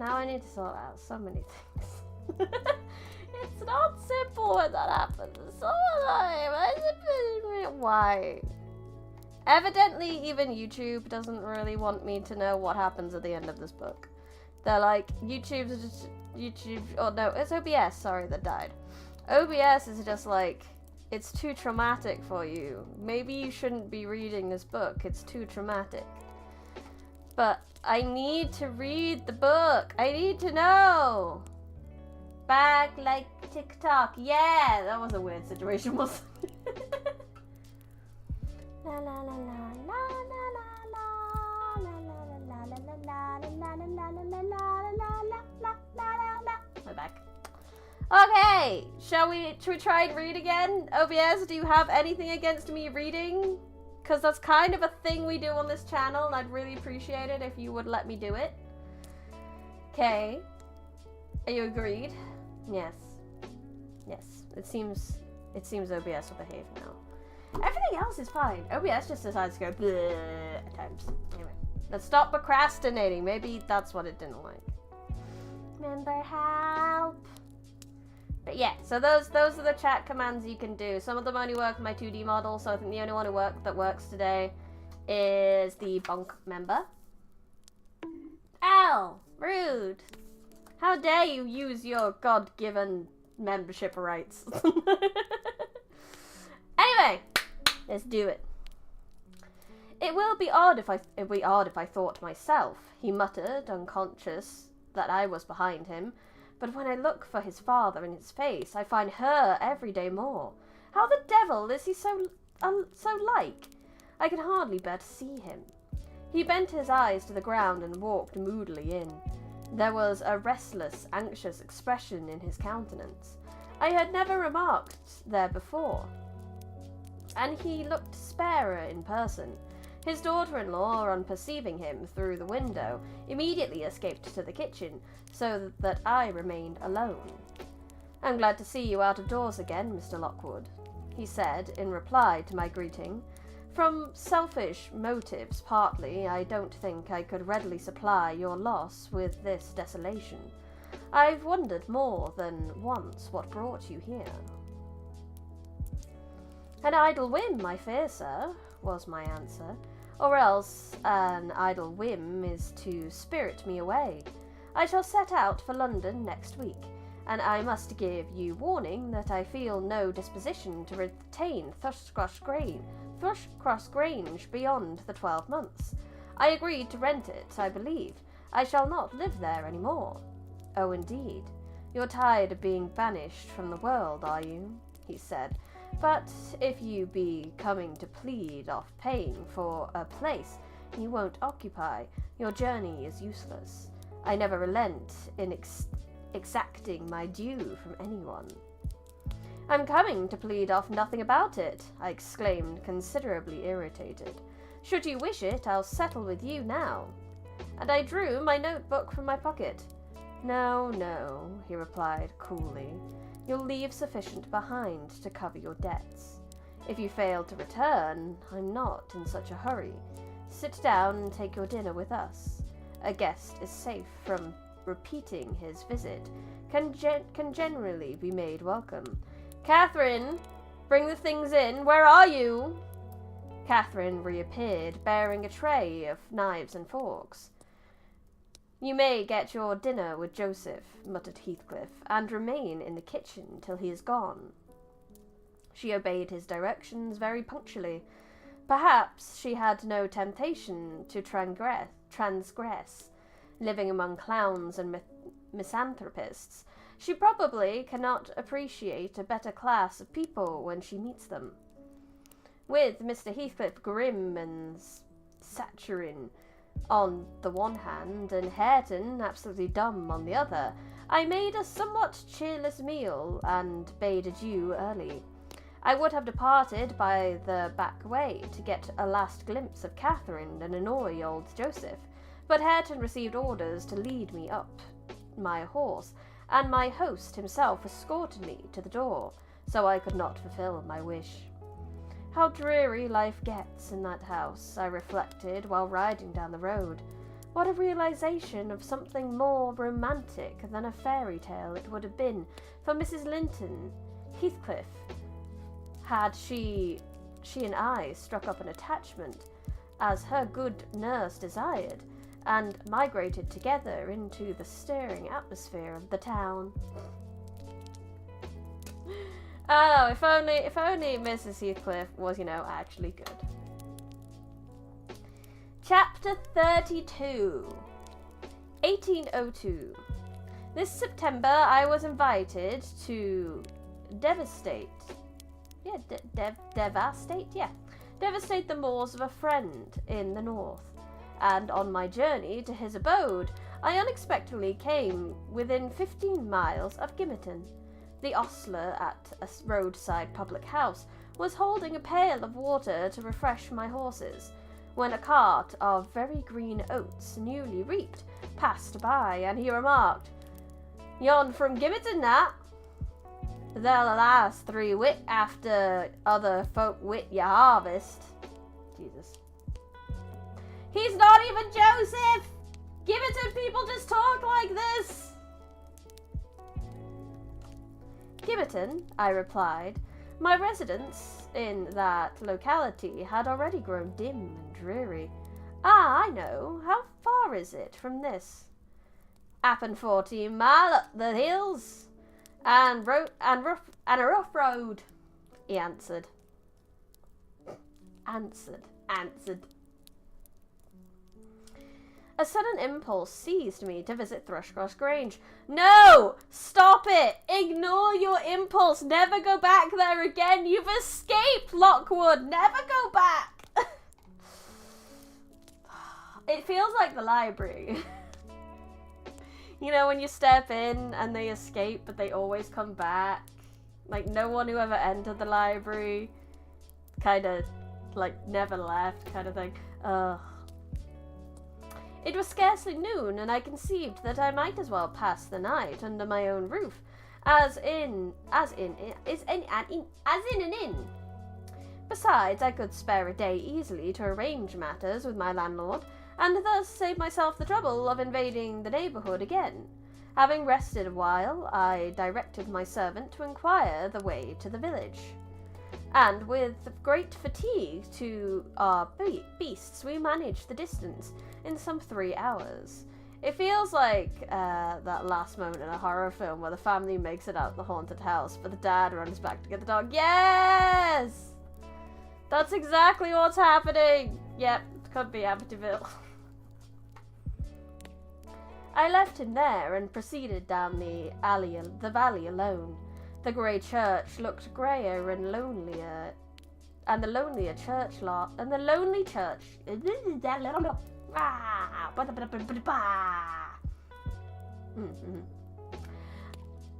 Now I need to sort out so many things. It's not simple when that happens. So why? Evidently, even YouTube doesn't really want me to know what happens at the end of this book. They're like, oh no, it's OBS, sorry, that died. OBS is just like, it's too traumatic for you. Maybe you shouldn't be reading this book, it's too traumatic. But I need to read the book. I need to know. Back like TikTok. Yeah, that was a weird situation, wasn't it? La la la la la la la la la la la la la la. We're back. Okay, should we try and read again? OBS, do you have anything against me reading? Because that's kind of a thing we do on this channel, and I'd really appreciate it if you would let me do it. Okay. Are you agreed? Yes. Yes. It seems OBS will behave now. Everything else is fine. OBS just decides to go bleh at times. Anyway, let's stop procrastinating. Maybe that's what it didn't like. Member help. But yeah, so those are the chat commands you can do. Some of them only work in my 2D model, so I think the only one that works today is the bonk member. Ow! Rude! How dare you use your God-given membership rights? Anyway, let's do it. It will be odd if I thought myself, he muttered, unconscious that I was behind him. But when I look for his father in his face, I find her every day more. How the devil is he so like? I can hardly bear to see him. He bent his eyes to the ground and walked moodily in. There was a restless, anxious expression in his countenance I had never remarked there before, and he looked sparer in person. His daughter-in-law, on perceiving him through the window, immediately escaped to the kitchen, so that I remained alone. "I'm glad to see you out of doors again, Mr. Lockwood," he said in reply to my greeting. "From selfish motives partly, I don't think I could readily supply your loss with this desolation. I've wondered more than once what brought you here." "An idle whim, I fear, sir," was my answer. "Or else an idle whim is to spirit me away. I shall set out for London next week, and I must give you warning that I feel no disposition to retain Thrushcross Grange beyond the 12 months. I agreed to rent it, I believe. I shall not live there any more." "Oh, indeed. You're tired of being banished from the world, are you?" he said. "But if you be coming to plead off paying for a place you won't occupy, your journey is useless. I never relent in exacting my due from anyone." "I'm coming to plead off nothing about it," I exclaimed, considerably irritated. "Should you wish it, I'll settle with you now." And I drew my notebook from my pocket. "No, no," he replied coolly. "You'll leave sufficient behind to cover your debts. If you fail to return, I'm not in such a hurry. Sit down and take your dinner with us. A guest is safe from repeating his visit, can generally be made welcome. Catherine, bring the things in. Where are you?" Catherine reappeared, bearing a tray of knives and forks. "You may get your dinner with Joseph," muttered Heathcliff, "and remain in the kitchen till he is gone." She obeyed his directions very punctually. Perhaps she had no temptation to transgress. Living among clowns and misanthropists, she probably cannot appreciate a better class of people when she meets them. With Mr. Heathcliff grim and saturnine on the one hand, and Hareton absolutely dumb on the other, I made a somewhat cheerless meal, and bade adieu early. I would have departed by the back way to get a last glimpse of Catherine and annoy old Joseph, but Hareton received orders to lead me up my horse, and my host himself escorted me to the door, so I could not fulfill my wish. How dreary life gets in that house, I reflected while riding down the road. What a realization of something more romantic than a fairy tale it would have been for Mrs. Linton Heathcliff had she and I struck up an attachment, as her good nurse desired, and migrated together into the stirring atmosphere of the town. Oh, if only Mrs. Heathcliff was, actually good. Chapter 32, 1802. This September I was invited to devastate the moors of a friend in the north, and on my journey to his abode I unexpectedly came within 15 miles of Gimmerton. The ostler at a roadside public house was holding a pail of water to refresh my horses, when a cart of very green oats, newly reaped, passed by, and he remarked, "Yon from Gimmerton, that? They'll last 3 wit after other folk wit your harvest." Jesus. He's not even Joseph! Gimmerton people just talk like this! Gimmerton, I replied. My residence in that locality had already grown dim and dreary. Ah, I know. How far is it from this? "Happen 14 mile up the hills, and a rough road," he answered. Answered. A sudden impulse seized me to visit Thrushcross Grange. No! Stop it! Ignore your impulse! Never go back there again! You've escaped, Lockwood! Never go back! It feels like the library. When you step in and they escape, but they always come back. Like, no one who ever entered the library kind of, never left kind of thing. Ugh. It was scarcely noon, and I conceived that I might as well pass the night under my own roof, as in an inn. Besides, I could spare a day easily to arrange matters with my landlord, and thus save myself the trouble of invading the neighbourhood again. Having rested a while, I directed my servant to inquire the way to the village, and with great fatigue to our beasts, we managed the distance in some 3 hours. It feels like that last moment in a horror film where the family makes it out the haunted house, but the dad runs back to get the dog. Yes! That's exactly what's happening! Yep, could be Amityville. I left him there and proceeded down the valley alone. The grey church looked greyer and lonelier, and the lonely church.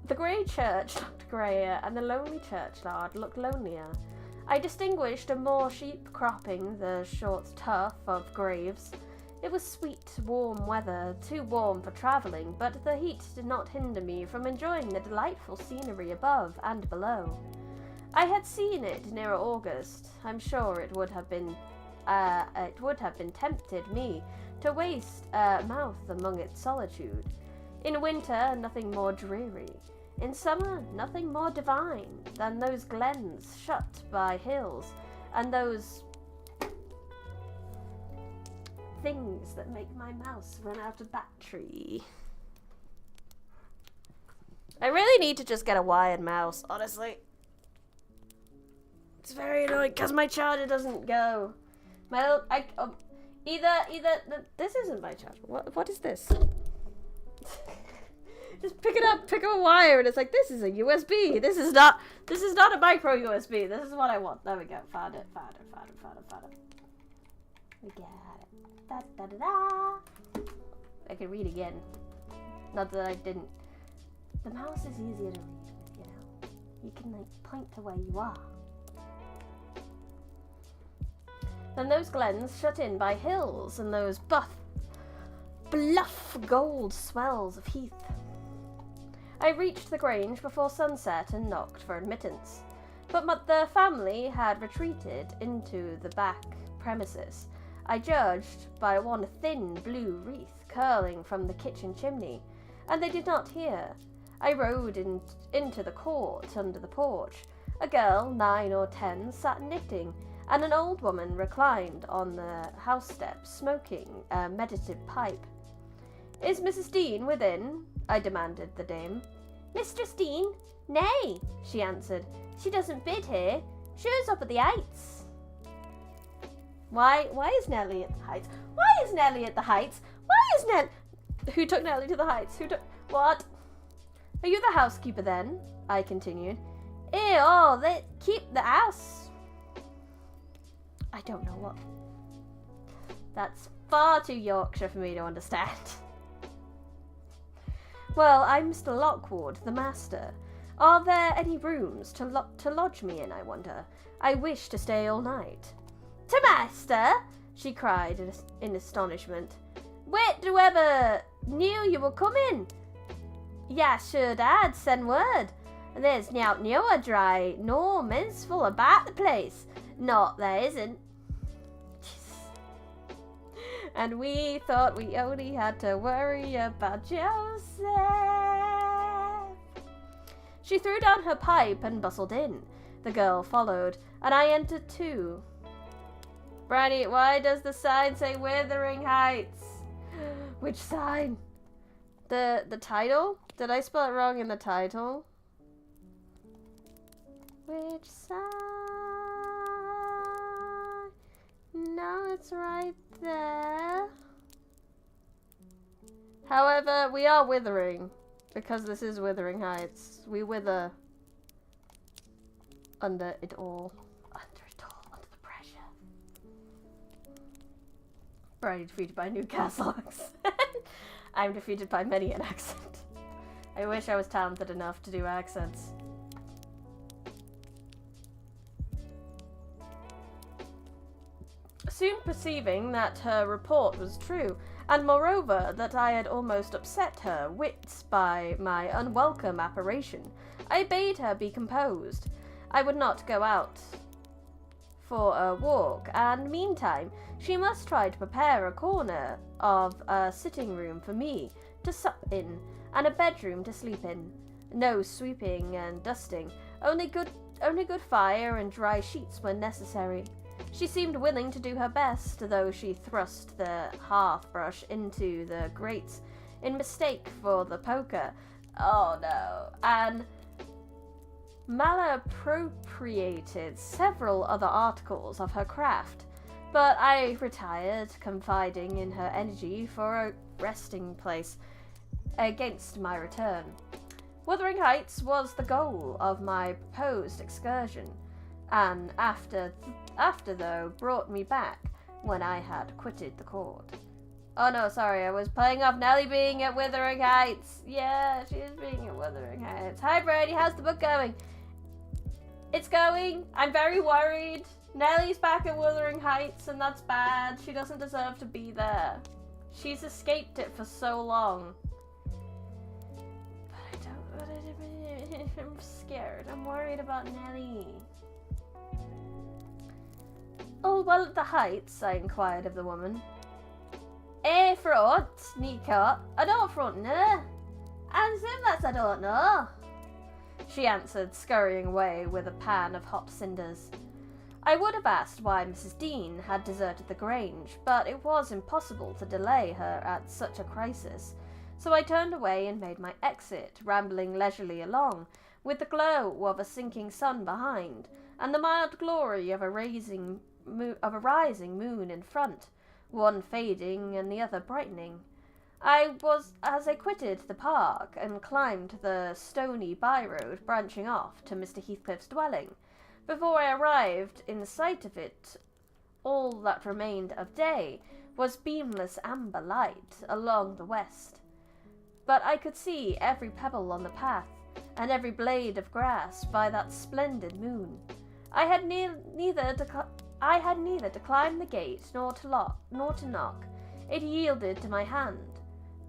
The grey church looked greyer, and the lonely churchyard looked lonelier. I distinguished a moor sheep cropping the short turf of graves. It was sweet, warm weather, too warm for travelling, but the heat did not hinder me from enjoying the delightful scenery above and below. I had seen it nearer August. I'm sure it would have been tempted me to waste a mouth among its solitude. In winter, nothing more dreary. In summer, nothing more divine than those glens shut by hills, and those things that make my mouse run out of battery. I really need to just get a wired mouse, honestly. It's very annoying because my charger doesn't go. This isn't my charger. What is this? Just pick up a wire, and it's like, this is a USB. This is not a micro USB. This is what I want. There we go. Found it. We got it. Da-da-da-da. I can read again. Not that I didn't. The mouse is easier to read with, You can, point to where you are. Then those glens shut in by hills, and those bluff gold swells of heath. I reached the Grange before sunset and knocked for admittance, but the family had retreated into the back premises. I judged by one thin blue wreath curling from the kitchen chimney, and they did not hear. I rode into the court under the porch. A girl, 9 or 10, sat knitting, and an old woman reclined on the house step, smoking a meditative pipe. "Is Mrs. Dean within?" I demanded the dame. "Mistress Dean? Nay," she answered. "She doesn't bid here. She's up at the Heights." Why is Nellie at the Heights? Why is Nellie at the Heights? Why is Nellie... Who took Nellie to the Heights? What? "Are you the housekeeper then?" I continued. They keep the house." I don't know what... That's far too Yorkshire for me to understand. "Well, I'm Mr. Lockwood, the master. Are there any rooms to lodge me in, I wonder? I wish to stay all night." "To master?" she cried in astonishment. "Wait do ever knew you were coming? Ya should had send word. There's nowt new or dry, nor minceful about the place. Not there isn't." And we thought we only had to worry about Joseph. She threw down her pipe and bustled in. The girl followed, and I entered too. "Brandy, why does the sign say Wuthering Heights?" "Which sign?" The title? Did I spell it wrong in the title? "Which sign?" No, it's right there. However, we are withering, because this is Wuthering Heights. We wither under it all. Under the pressure. Brady defeated by Newcastle accent. I'm defeated by many an accent. I wish I was talented enough to do accents. Soon perceiving that her report was true, and moreover that I had almost upset her wits by my unwelcome apparition, I bade her be composed. I would not go out for a walk, and meantime she must try to prepare a corner of a sitting room for me to sup in, and a bedroom to sleep in. No sweeping and dusting, only good fire and dry sheets when necessary. She seemed willing to do her best, though she thrust the hearth-brush into the grate in mistake for the poker. Oh no. And malappropriated several other articles of her craft, but I retired, confiding in her energy for a resting place against my return. Wuthering Heights was the goal of my proposed excursion, and after though brought me back when I had quitted the court. Oh no, sorry, I was playing off Nellie being at Wuthering Heights. Yeah, she is being at Wuthering Heights. Hi Brady, how's the book going? It's going. I'm very worried. Nellie's back at Wuthering Heights, and that's bad. She doesn't deserve to be there. She's escaped it for so long. But I'm scared. I'm worried about Nellie. "All well at the Heights?" I inquired of the woman. Front, Nika. I don't front no. And sim that's I don't know," she answered, scurrying away with a pan of hot cinders. I would have asked why Mrs. Dean had deserted the Grange, but it was impossible to delay her at such a crisis, so I turned away and made my exit, rambling leisurely along, with the glow of a sinking sun behind, and the mild glory of a rising moon in front, one fading and the other brightening. As I quitted the park and climbed the stony by-road branching off to Mr. Heathcliff's dwelling, before I arrived in sight of it, all that remained of day was beamless amber light along the west. But I could see every pebble on the path, and every blade of grass by that splendid moon. I had neither to climb the gate nor to knock. It yielded to my hand.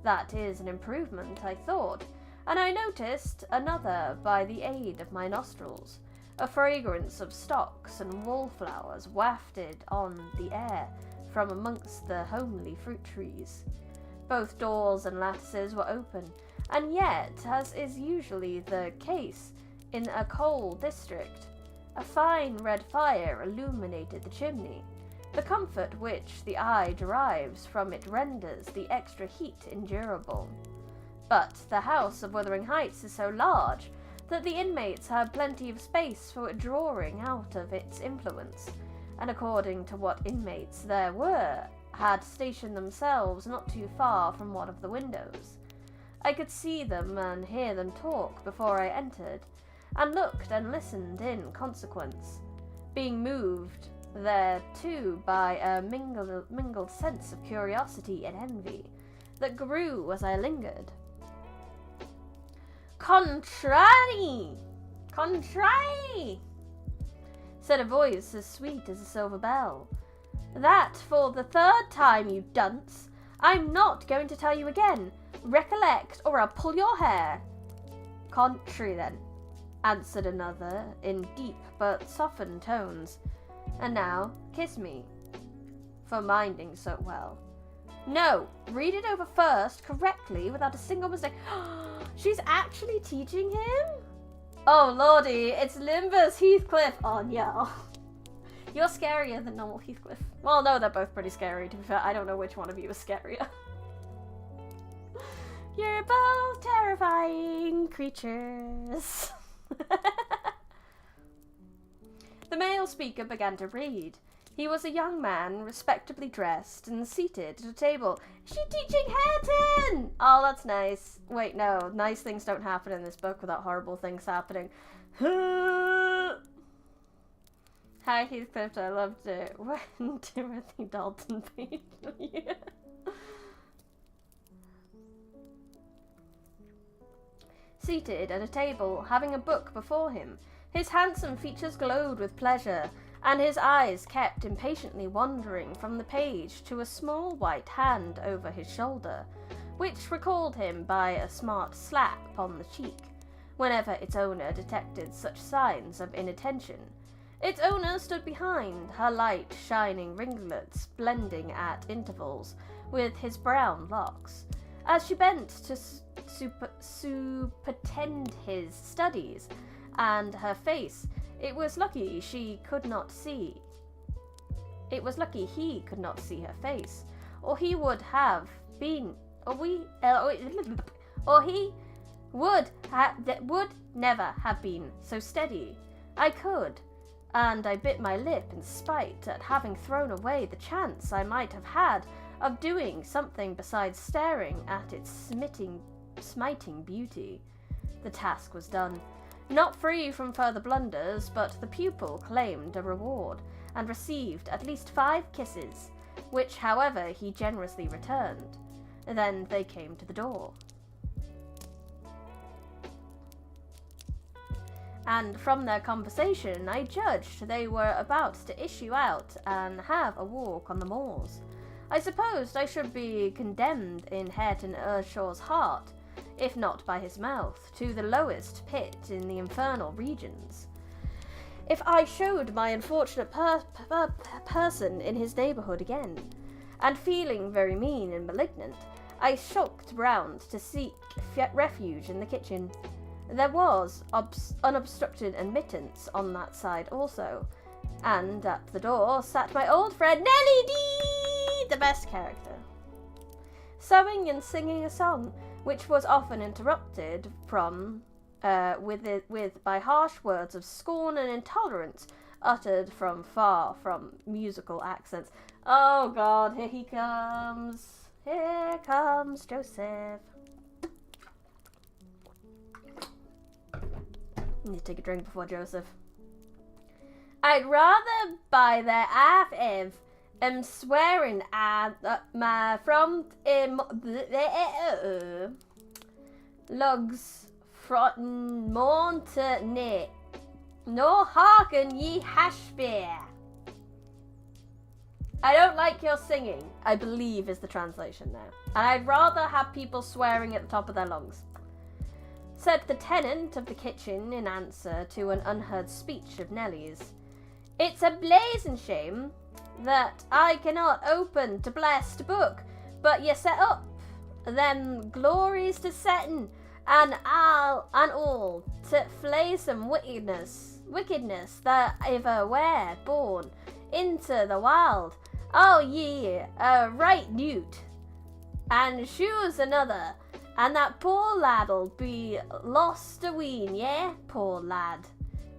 That is an improvement, I thought, and I noticed another by the aid of my nostrils. A fragrance of stocks and wallflowers wafted on the air from amongst the homely fruit trees. Both doors and lattices were open, and yet, as is usually the case in a coal district, a fine red fire illuminated the chimney. The comfort which the eye derives from it renders the extra heat endurable. But the house of Wuthering Heights is so large that the inmates had plenty of space for drawing out of its influence, and according to what inmates there were, had stationed themselves not too far from one of the windows. I could see them and hear them talk before I entered, and looked and listened in consequence, being moved there too by a mingled sense of curiosity and envy that grew as I lingered. Contrary! Contrary! Said a voice as sweet as a silver bell. That for the third time, you dunce! I'm not going to tell you again. Recollect, or I'll pull your hair. Contrary, then, answered another, in deep but softened tones. And now, kiss me, for minding so well. No, read it over first, correctly, without a single mistake. She's actually teaching him? Oh lordy, it's Limbus Heathcliff. Oh no. You're scarier than normal Heathcliff. Well, no, they're both pretty scary, to be fair. I don't know which one of you is scarier. You're both terrifying creatures. The male speaker began to read. He was a young man, respectably dressed and seated at a table. Is she teaching Hareton? Oh, that's nice. Wait, no. Nice things don't happen in this book without horrible things happening. Hi, Heathcliff. I loved it when Timothy Dalton paid you. Seated at a table, having a book before him, his handsome features glowed with pleasure, and his eyes kept impatiently wandering from the page to a small white hand over his shoulder, which recalled him by a smart slap on the cheek, whenever its owner detected such signs of inattention. Its owner stood behind, her light shining ringlets blending at intervals with his brown locks, as she bent to superintend his studies, and her face, it was lucky he could not see her face, or he would have been, or he would never have been so steady. I could, and I bit my lip in spite at having thrown away the chance I might have had of doing something besides staring at its smiting beauty. The task was done. Not free from further blunders, but the pupil claimed a reward, and received at least 5 kisses, which, however, he generously returned. Then they came to the door. And from their conversation, I judged they were about to issue out and have a walk on the moors. I supposed I should be condemned in Hareton Ershaw's heart, if not by his mouth, to the lowest pit in the infernal regions, if I showed my unfortunate person in his neighbourhood again. And feeling very mean and malignant, I shulked round to seek refuge in the kitchen. There was unobstructed admittance on that side also, and at the door sat my old friend Nellie D, the best character, sewing and singing a song, which was often interrupted from by harsh words of scorn and intolerance uttered from far from musical accents. Oh God, here he comes. Here comes Joseph. I need to take a drink before Joseph. I'd rather buy their half if swearing at my from lugs frotten Montenay. No hearken ye hashbear. I don't like your singing, I believe is the translation there. And I'd rather have people swearing at the top of their lungs, said the tenant of the kitchen in answer to an unheard speech of Nellie's. It's a blazing shame that I cannot open to blessed book, but ye set up them glories to settin, and all to flay some wickedness that ever were born into the world. Oh ye right newt, and choose another, and that poor lad'll be lost a ween, yeah, poor lad,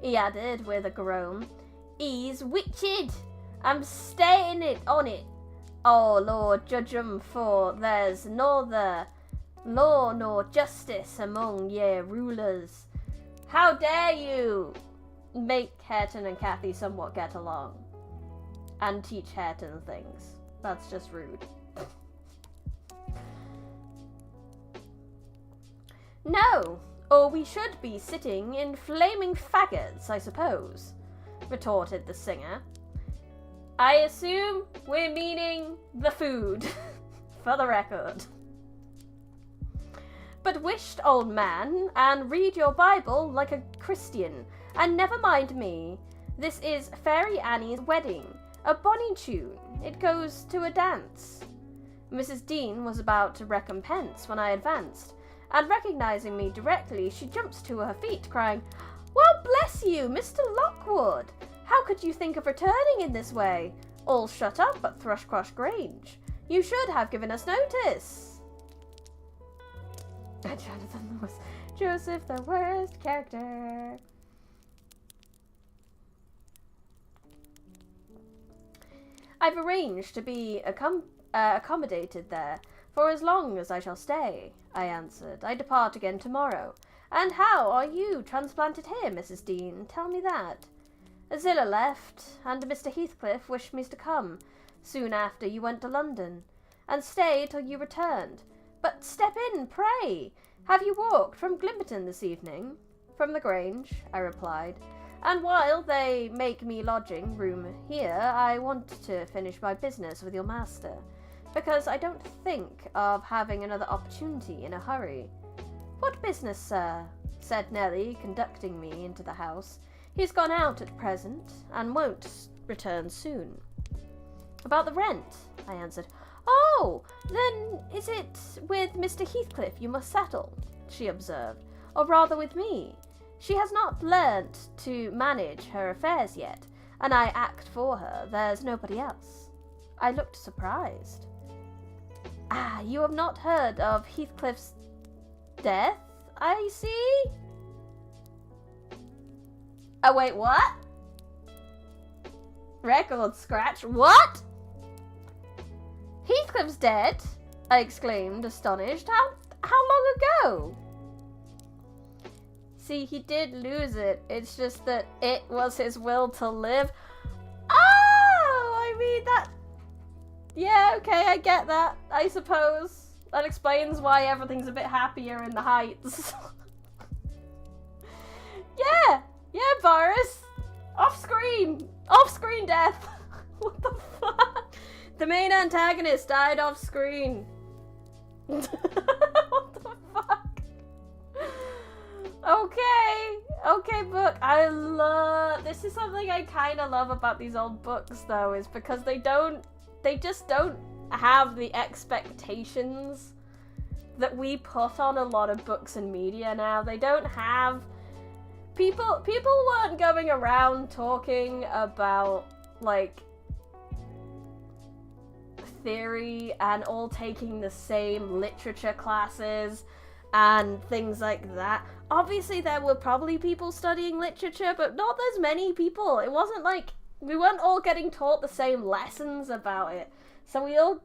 he added with a groan. He's witched. I'm stayin' it on it. Oh Lord, judge 'em, for there's neither law nor justice among ye rulers. How dare you make Hareton and Kathy somewhat get along and teach Hareton things? That's just rude. No, or we should be sitting in flaming faggots, I suppose, retorted the singer. I assume we're meaning the food, for the record. But wisht, old man, and read your Bible like a Christian, and never mind me. This is Fairy Annie's wedding, a bonny tune. It goes to a dance. Mrs. Dean was about to recompense when I advanced, and recognizing me directly, she jumps to her feet, crying, Well, bless you, Mr. Lockwood! How could you think of returning in this way? All shut up at Thrushcross Grange. You should have given us notice. And Jonathan was Joseph the worst character. I've arranged to be accommodated there for as long as I shall stay, I answered. I depart again tomorrow. And how are you transplanted here, Mrs. Dean? Tell me that. Zillah left, and Mr. Heathcliff wished me to come soon after you went to London, and stay till you returned. But step in, pray. Have you walked from Glimmerton this evening? From the Grange, I replied. And while they make me lodging room here, I want to finish my business with your master, because I don't think of having another opportunity in a hurry. What business, sir? Said Nelly, conducting me into the house. He's gone out at present, and won't return soon. About the rent, I answered. Oh, then is it with Mr. Heathcliff you must settle, she observed, or rather with me. She has not learnt to manage her affairs yet, and I act for her. There's nobody else. I looked surprised. Ah, you have not heard of Heathcliff's death, I see? Oh, wait, what? Record scratch. What? Heathcliff's dead? I exclaimed, astonished. How long ago? See, he did lose it. It's just that it was his will to live. Oh, I mean that. Yeah, okay, I get that, I suppose. That explains why everything's a bit happier in the Heights. Yeah, Boris. Off-screen death. What the fuck? The main antagonist died off-screen. What the fuck? Okay, book. This is something I kind of love about these old books, though, is because they just don't have the expectations that we put on a lot of books and media now. They don't have... People weren't going around talking about, like, theory and all taking the same literature classes and things like that. Obviously, there were probably people studying literature, but not as many people. It wasn't like we weren't all getting taught the same lessons about it. So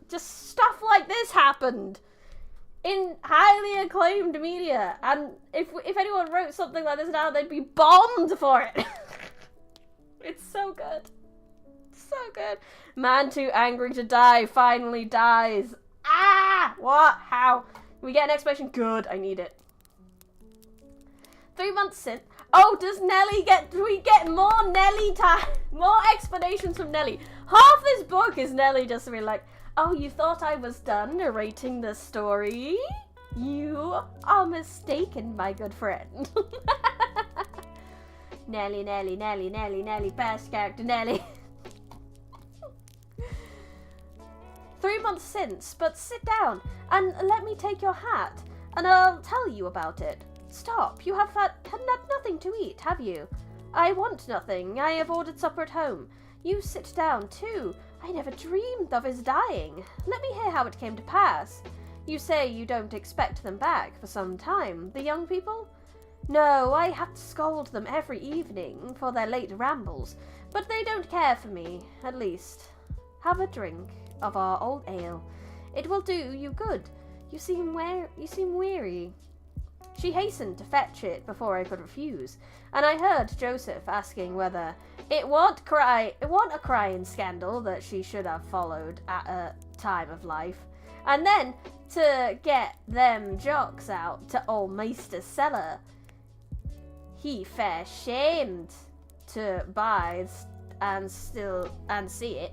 just stuff like this happened in highly acclaimed media, and if anyone wrote something like this now, they'd be bombed for it. It's so good. So good. Man too angry to die finally dies. Ah! What? How? We get an explanation? Good, I need it. 3 months since. Oh, do we get more Nelly time? More explanations from Nelly. Half this book is Nelly just to be like, oh, you thought I was done narrating the story? You are mistaken, my good friend. Nelly, best character Nelly. 3 months since, but sit down and let me take your hat, and I'll tell you about it. Stop, you have had nothing to eat, have you? I want nothing. I have ordered supper at home. You sit down, too. I never dreamed of his dying. Let me hear how it came to pass. You say you don't expect them back for some time, the young people? No, I have to scold them every evening for their late rambles, but they don't care for me, at least. Have a drink of our old ale. It will do you good. You seem weary. She hastened to fetch it before I could refuse, and I heard Joseph asking whether it wasn't a crying scandal that she should have followed at a time of life, and then to get them jocks out to old Meister's cellar. He fair shamed to bide and see it.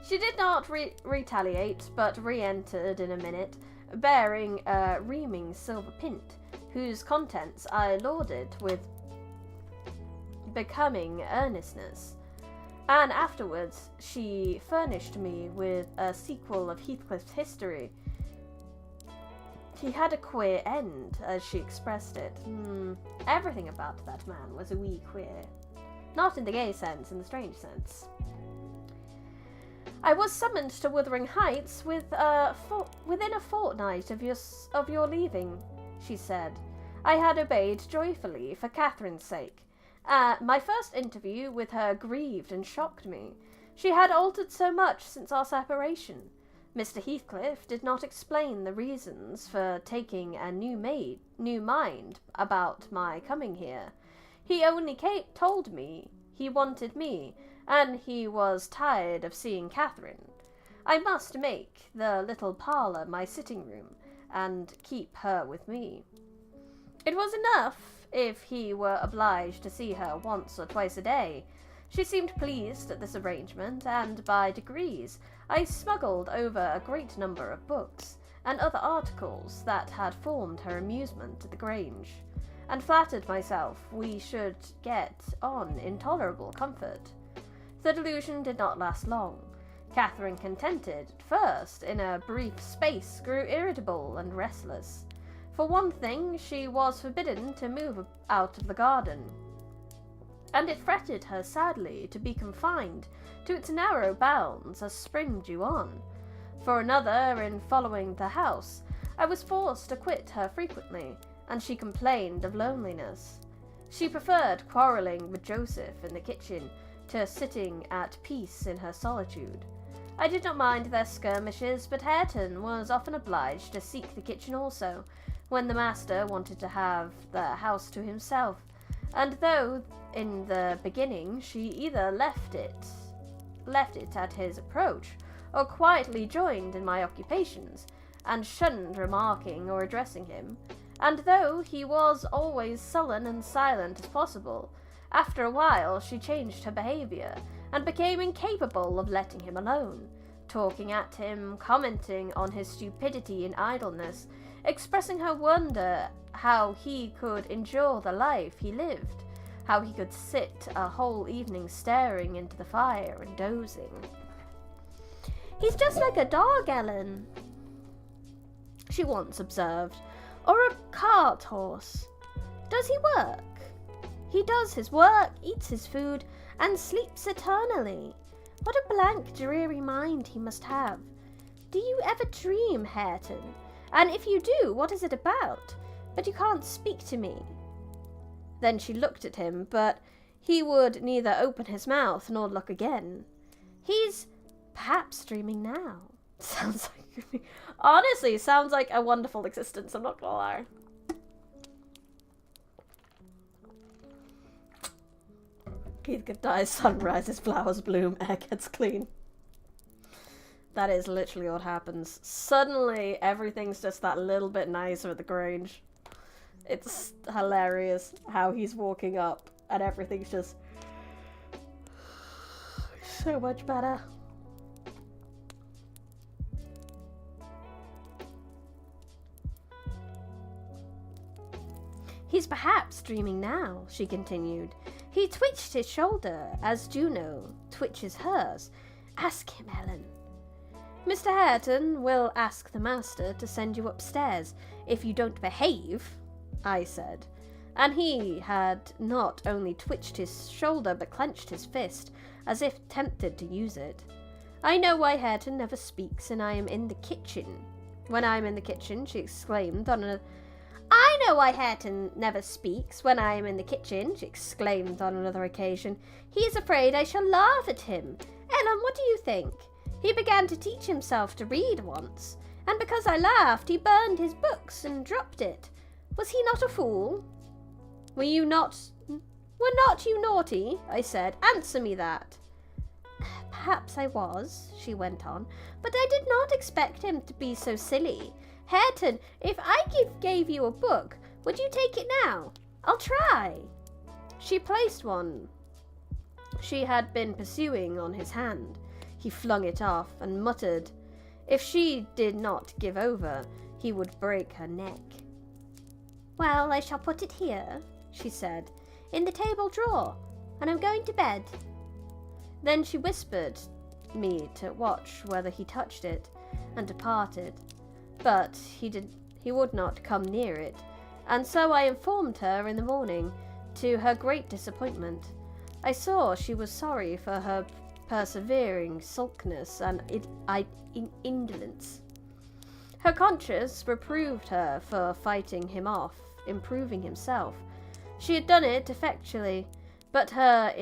She did not retaliate, but re-entered in a minute, bearing a reaming silver pint, whose contents I lauded with becoming earnestness. And afterwards she furnished me with a sequel of Heathcliff's history. He had a queer end, as she expressed it. Everything about that man was a wee queer. Not in the gay sense, in the strange sense. I was summoned to Wuthering Heights within a fortnight of your leaving, she said. I had obeyed joyfully for Catherine's sake. My first interview with her grieved and shocked me. She had altered so much since our separation. Mr. Heathcliff did not explain the reasons for taking a new mind about my coming here. He only told me he wanted me, and he was tired of seeing Catherine. I must make the little parlour my sitting room, and keep her with me. It was enough if he were obliged to see her once or twice a day. She seemed pleased at this arrangement, and by degrees I smuggled over a great number of books and other articles that had formed her amusement at the Grange, and flattered myself we should get on in tolerable comfort. The delusion did not last long. Catherine, contented at first in a brief space, grew irritable and restless. For one thing, she was forbidden to move out of the garden, and it fretted her sadly to be confined to its narrow bounds as spring drew on. For another, in following the house, I was forced to quit her frequently, and she complained of loneliness. She preferred quarrelling with Joseph in the kitchen to sitting at peace in her solitude. I did not mind their skirmishes, but Hareton was often obliged to seek the kitchen also, when the master wanted to have the house to himself, and though in the beginning she either left it at his approach, or quietly joined in my occupations, and shunned remarking or addressing him, and though he was always sullen and silent as possible, after a while she changed her behaviour, and became incapable of letting him alone, talking at him, commenting on his stupidity and idleness, expressing her wonder how he could endure the life he lived, how he could sit a whole evening staring into the fire and dozing. "He's just like a dog, Ellen," she once observed, "or a cart horse. Does he work? He does his work, eats his food, and sleeps eternally. What a blank, dreary mind he must have. Do you ever dream, Hareton? And if you do, what is it about? But you can't speak to me." Then she looked at him, but he would neither open his mouth nor look again. "He's perhaps dreaming now." Honestly, sounds like a wonderful existence, I'm not gonna lie. Heathcliff dies, sun rises, flowers bloom, air gets clean. That is literally what happens. Suddenly, everything's just that little bit nicer at the Grange. It's hilarious how he's walking up and everything's just so much better. "He's perhaps dreaming now," she continued. "He twitched his shoulder, as Juno twitches hers, Ask him, Helen. Mr. Hareton will ask the master to send you upstairs if you don't behave, I said, and he had not only twitched his shoulder but clenched his fist, as if tempted to use it. I know why Hareton never speaks, and I am in the kitchen. When I am in the kitchen, she exclaimed I know why Hareton never speaks when I am in the kitchen, she exclaimed on another occasion. He is afraid I shall laugh at him. Ellen, what do you think? He began to teach himself to read once, and because I laughed, he burned his books and dropped it. Was he not a fool? Were not you naughty? I said. Answer me that. Perhaps I was, she went on, but I did not expect him to be so silly. Hareton, if I gave you a book, would you take it now? I'll try. She placed one she had been pursuing on his hand. He flung it off and muttered, if she did not give over, he would break her neck. Well, I shall put it here, she said, in the table drawer, and I'm going to bed. Then she whispered me to watch whether he touched it, and departed. But he would not come near it, and so I informed her in the morning, to her great disappointment. I saw she was sorry for her persevering sulkiness and indolence. Her conscience reproved her for fighting him off, improving himself. She had done it effectually, but her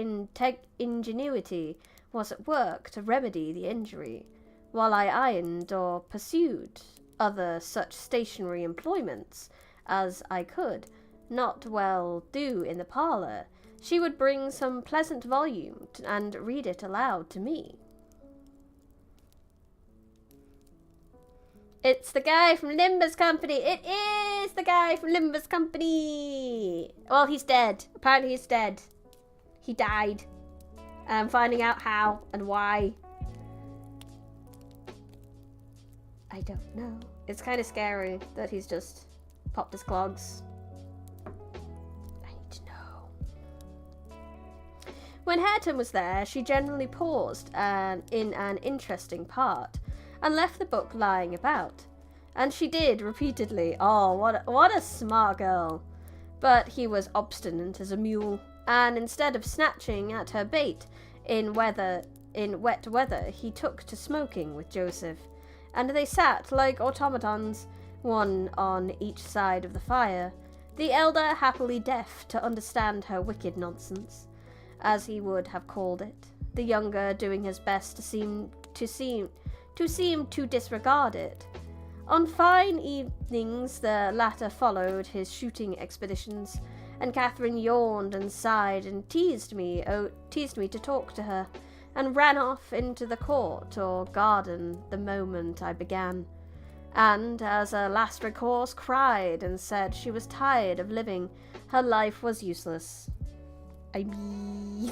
ingenuity was at work to remedy the injury, while I ironed or pursued other such stationary employments as I could not well do in the parlour. She would bring some pleasant volume and read it aloud to me. It's the guy from Limber's Company. It is the guy from Limber's Company. Well, he's dead. Apparently he's dead. He died. And I'm finding out how and why. I don't know. It's kind of scary that he's just popped his clogs. I need to know. When Hareton was there, she generally paused in an interesting part and left the book lying about. And she did repeatedly. Oh, what a smart girl. But he was obstinate as a mule, and instead of snatching at her bait in wet weather, he took to smoking with Joseph, and they sat like automatons, one on each side of the fire, the elder happily deaf to understand her wicked nonsense, as he would have called it, the younger doing his best to seem to disregard it. On fine evenings the latter followed his shooting expeditions, and Catherine yawned and sighed and teased me to talk to her, and ran off into the court or garden the moment I began, and as a last recourse cried and said she was tired of living, her life was useless. I mean...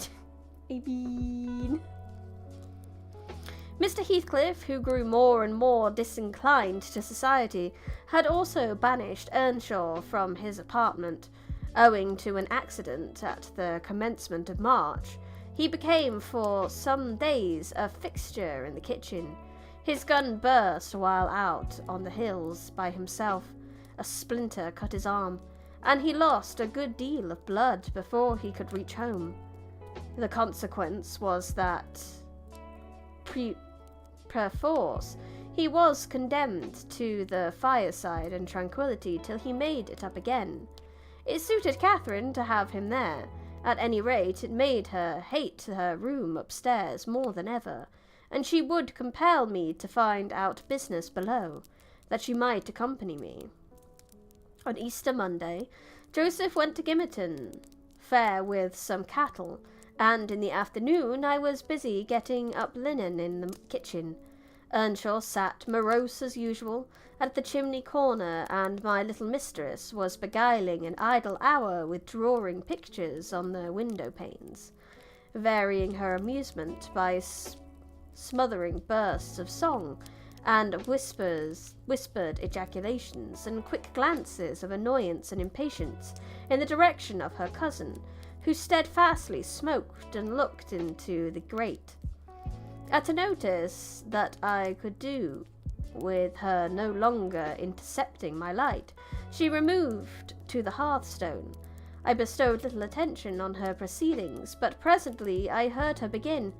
Mr. Heathcliff, who grew more and more disinclined to society, had also banished Earnshaw from his apartment, owing to an accident at the commencement of March. He became for some days a fixture in the kitchen. His gun burst while out on the hills by himself. A splinter cut his arm, and he lost a good deal of blood before he could reach home. The consequence was that, perforce, he was condemned to the fireside and tranquillity till he made it up again. It suited Catherine to have him there. At any rate, it made her hate her room upstairs more than ever, and she would compel me to find out business below, that she might accompany me. On Easter Monday, Joseph went to Gimmerton fair with some cattle, and in the afternoon I was busy getting up linen in the kitchen. Earnshaw sat morose as usual at the chimney corner, and my little mistress was beguiling an idle hour with drawing pictures on the window panes, varying her amusement by smothering bursts of song and whispered ejaculations and quick glances of annoyance and impatience in the direction of her cousin, who steadfastly smoked and looked into the grate. At a notice that I could do with her no longer intercepting my light, she removed to the hearthstone. I bestowed little attention on her proceedings, but presently I heard her begin.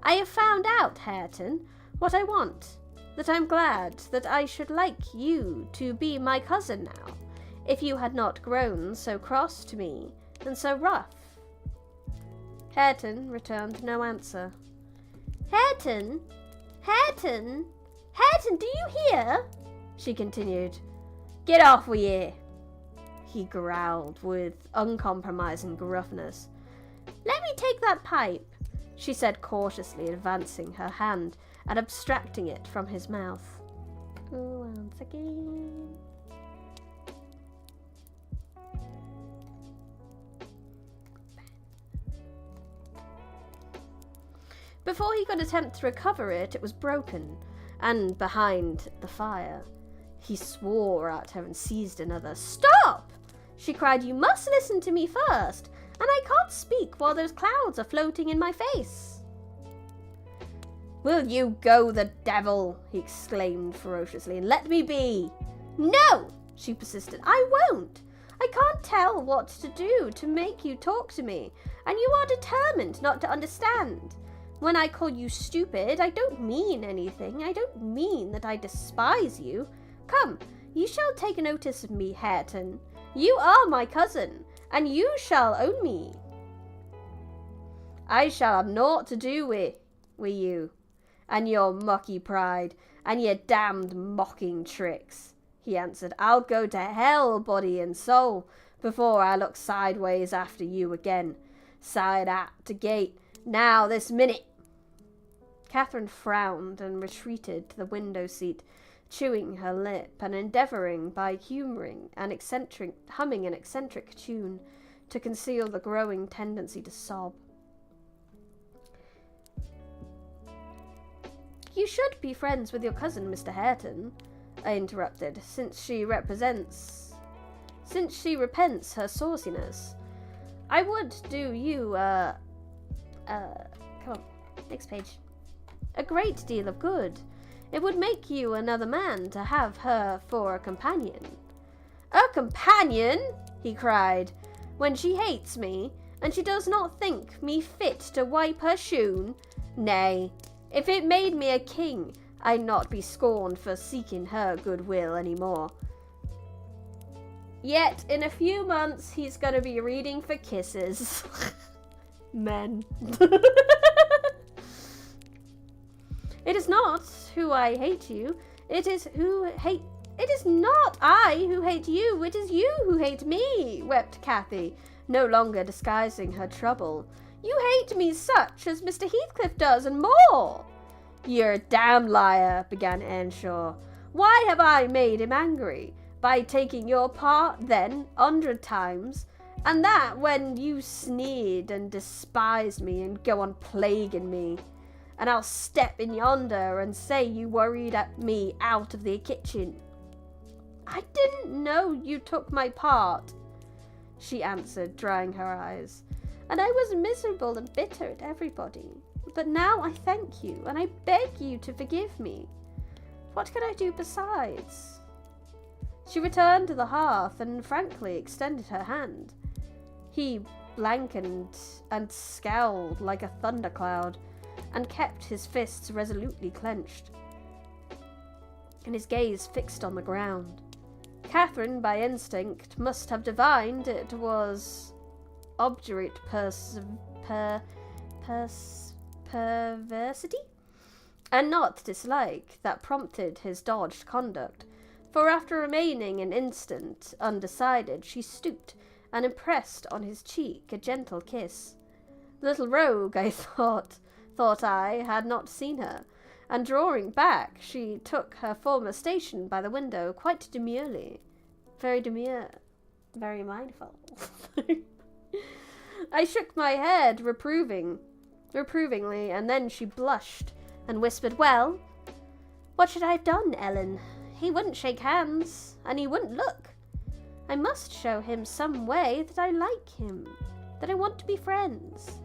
"I have found out, Hareton, what I want. That I'm glad that I should like you to be my cousin now, if you had not grown so cross to me and so rough." Hareton returned no answer. "Hareton! Hareton! Hareton, do you hear?" she continued. "Get off with ye," he growled with uncompromising gruffness. "Let me take that pipe," she said cautiously, advancing her hand and abstracting it from his mouth. Once again. Before he could attempt to recover it, it was broken, and behind the fire. He swore at her and seized another. "Stop!" she cried. "You must listen to me first, and I can't speak while those clouds are floating in my face." "Will you go the devil?" he exclaimed ferociously, "and let me be." "No!" she persisted. "I won't. I can't tell what to do to make you talk to me, and you are determined not to understand. When I call you stupid, I don't mean anything. I don't mean that I despise you. Come, you shall take notice of me, Hareton. You are my cousin, and you shall own me." "I shall have naught to do with you, and your mucky pride, and your damned mocking tricks," he answered. "I'll go to hell, body and soul, before I look sideways after you again. Side at the gate, now this minute." Catherine frowned and retreated to the window seat, chewing her lip and endeavouring by humming an eccentric tune to conceal the growing tendency to sob. "You should be friends with your cousin, Mr. Hareton," I interrupted, since she repents her sauciness. "I would do you, come on, next page, a great deal of good. It would make you another man to have her for a companion." "A companion?" he cried. "When she hates me, and she does not think me fit to wipe her shoon? Nay, if it made me a king, I'd not be scorned for seeking her goodwill any more. Yet, in a few months, he's gonna be reading for kisses." Men. "It is not who I hate you. It is not I who hate you. It is you who hate me," wept Cathy, no longer disguising her trouble. "You hate me such as Mr. Heathcliff does, and more." "You're a damned liar," began Earnshaw. "Why have I made him angry? By taking your part, then, 100 times, and that when you sneered and despised me and go on plaguing me. And I'll step in yonder and say you worried at me out of the kitchen." "I didn't know you took my part," she answered, drying her eyes. "And I was miserable and bitter at everybody. But now I thank you, and I beg you to forgive me. What can I do besides?" She returned to the hearth and frankly extended her hand. He blankened and scowled like a thundercloud, and kept his fists resolutely clenched, and his gaze fixed on the ground. Catherine, by instinct, must have divined it was obdurate perversity, and not dislike, that prompted his dogged conduct, for after remaining an instant undecided, she stooped and impressed on his cheek a gentle kiss. The little rogue, I thought I had not seen her, and drawing back, she took her former station by the window quite demurely. Very demure, very mindful. I shook my head reprovingly, and then she blushed and whispered, "Well, what should I have done, Ellen? He wouldn't shake hands, and he wouldn't look. I must show him some way that I like him, that I want to be friends."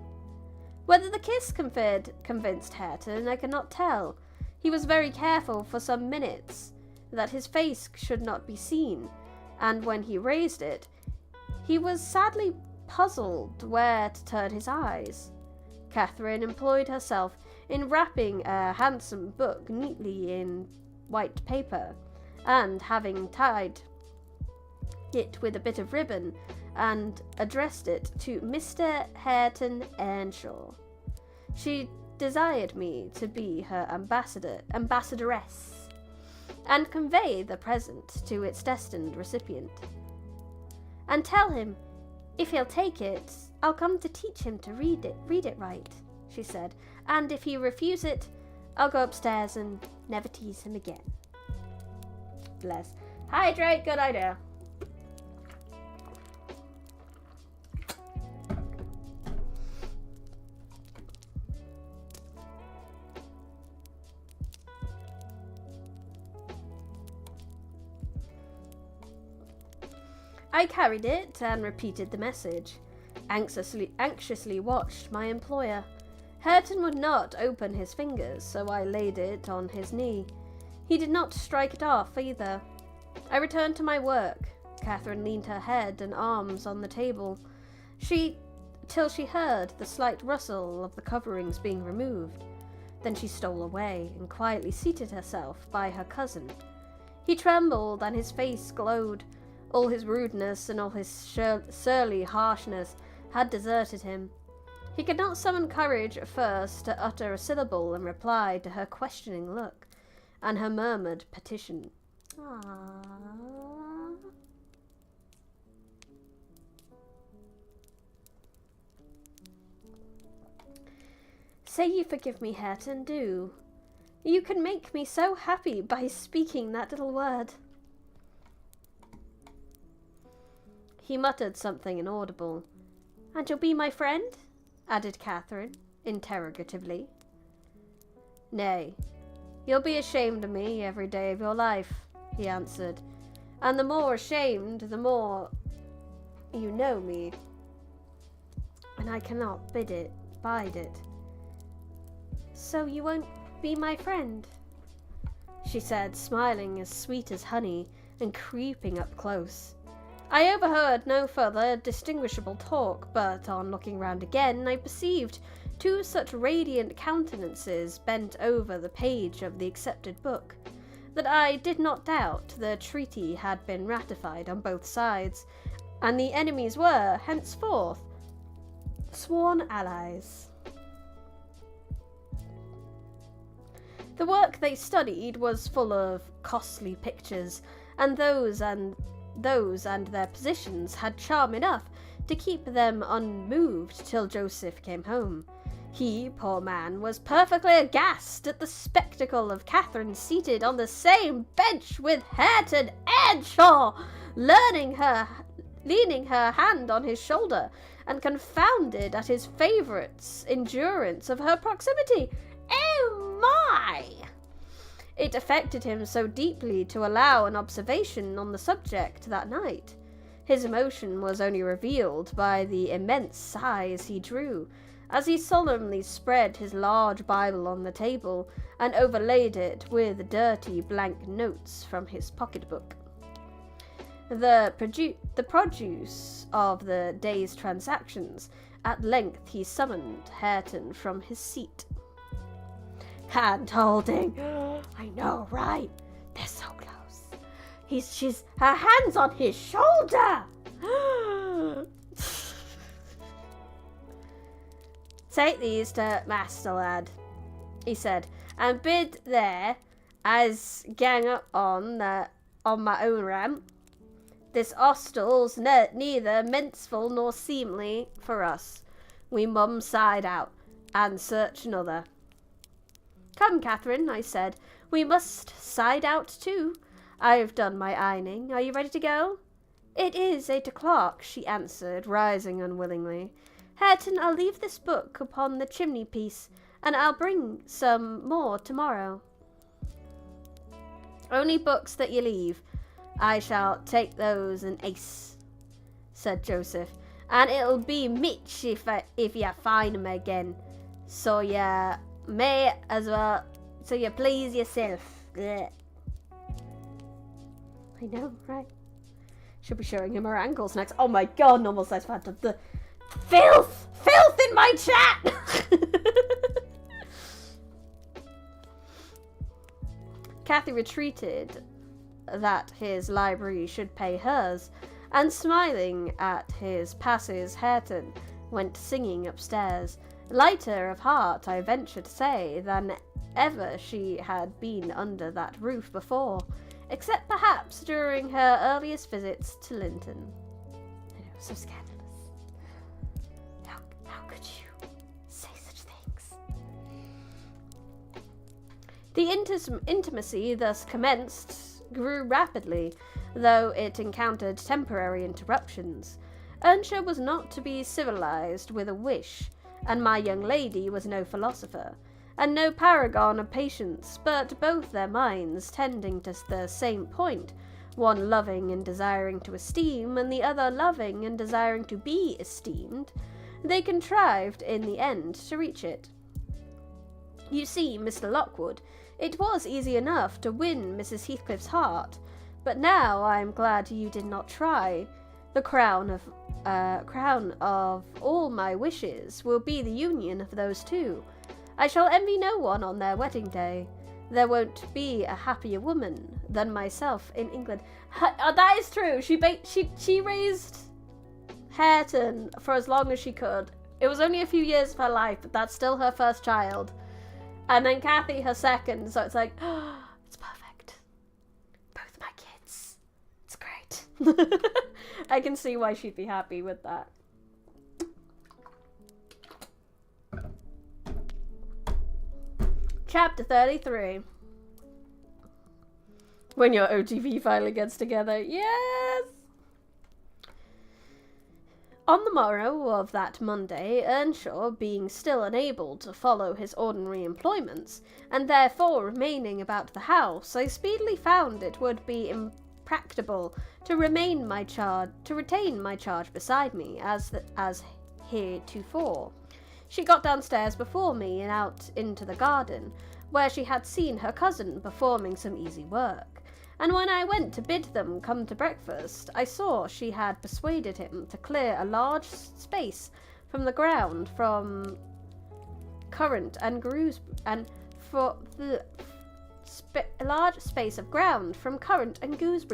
Whether the kiss convinced Hareton, I cannot tell. He was very careful for some minutes that his face should not be seen, and when he raised it, he was sadly puzzled where to turn his eyes. Catherine employed herself in wrapping a handsome book neatly in white paper, and having tied it with a bit of ribbon, and addressed it to Mr. Hareton Earnshaw. She desired me to be her ambassadoress, and convey the present to its destined recipient. And tell him, if he'll take it, I'll come to teach him to read it right, she said, and if he refuse it, I'll go upstairs and never tease him again. Bless. Hydrate, good idea. I carried it and repeated the message. Anxiously watched my employer. Hareton would not open his fingers, so I laid it on his knee. He did not strike it off either. I returned to my work. Catherine leaned her head and arms on the table, till she heard the slight rustle of the coverings being removed. Then she stole away and quietly seated herself by her cousin. He trembled and his face glowed. All his rudeness and all his surly harshness had deserted him. He could not summon courage at first to utter a syllable in reply to her questioning look and her murmured petition. Aww. Say you forgive me, Hareton, do. You can make me so happy by speaking that little word. He muttered something inaudible. And you'll be my friend? Added Catherine, interrogatively. Nay, you'll be ashamed of me every day of your life, he answered. And the more ashamed, the more you know me. And I cannot bide it. So you won't be my friend? She said, smiling as sweet as honey and creeping up close. I overheard no further distinguishable talk, but on looking round again, I perceived two such radiant countenances bent over the page of the accepted book, that I did not doubt the treaty had been ratified on both sides, and the enemies were, henceforth, sworn allies. The work they studied was full of costly pictures, and those and their positions had charm enough to keep them unmoved till Joseph came home. He, poor man, was perfectly aghast at the spectacle of Catherine seated on the same bench with Hareton Earnshaw, leaning her hand on his shoulder, and confounded at his favourite's endurance of her proximity. Oh my! It affected him so deeply to allow an observation on the subject that night. His emotion was only revealed by the immense sighs he drew, as he solemnly spread his large Bible on the table and overlaid it with dirty blank notes from his pocketbook. The produce of the day's transactions, at length he summoned Hareton from his seat. Hand holding. I know, right? They're so close. Her hand's on his shoulder. Take these to master, lad, he said, and bid there as gang up on my own ramp. This hostel's neither menceful nor seemly for us. We mum side out and search another. Come, Catherine, I said, we must side out too. I've done my ironing. Are you ready to go? It is 8 o'clock, she answered, rising unwillingly. Hareton, I'll leave this book upon the chimney-piece, and I'll bring some more tomorrow. Only books that you leave. I shall take those an ace, said Joseph, and it'll be Mitch if you find 'em again. So you may as well, so you please yourself. Ugh. I know, right? Should be showing him her ankles next. Oh my god, normal size phantom. The filth in my chat. Kathy retreated that his library should pay hers, and smiling at his passes, Hareton went singing upstairs, lighter of heart, I venture to say, than ever she had been under that roof before, except perhaps during her earliest visits to Linton. I know, so scandalous. How could you say such things? The intimacy thus commenced grew rapidly, though it encountered temporary interruptions. Earnshaw was not to be civilized with a wish, and my young lady was no philosopher, and no paragon of patience, but both their minds tending to the same point, one loving and desiring to esteem, and the other loving and desiring to be esteemed, they contrived in the end to reach it. You see, Mr. Lockwood, it was easy enough to win Mrs. Heathcliff's heart, but now I am glad you did not try. The crown of all my wishes will be the union of those two. I shall envy no one on their wedding day. There won't be a happier woman than myself in England. That is true. She raised Hareton for as long as she could. It was only a few years of her life, but that's still her first child. And then Kathy, her second, so it's like, oh, it's perfect. Both my kids. It's great. I can see why she'd be happy with that. Chapter 33. When your OTV finally gets together. Yes! On the morrow of that Monday, Earnshaw, being still unable to follow his ordinary employments, and therefore remaining about the house, I speedily found it would be impracticable to retain my charge beside me, as heretofore. She got downstairs before me and out into the garden, where she had seen her cousin performing some easy work. And when I went to bid them come to breakfast, I saw she had persuaded him to clear a large space from the ground from currant and gooseberry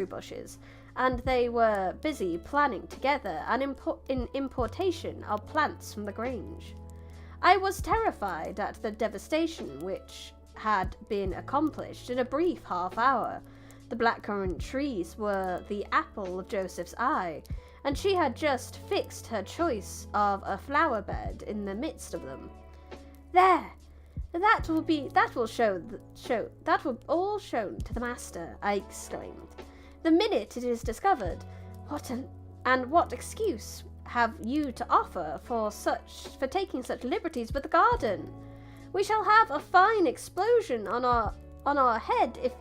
bushes, and they were busy planning together an importation of plants from the Grange. I was terrified at the devastation which had been accomplished in a brief half hour. The blackcurrant trees were the apple of Joseph's eye, and she had just fixed her choice of a flower bed in the midst of them. There! That will all shown to the master, I exclaimed. The minute it is discovered, what excuse have you to offer for taking such liberties with the garden? We shall have a fine explosion on our head if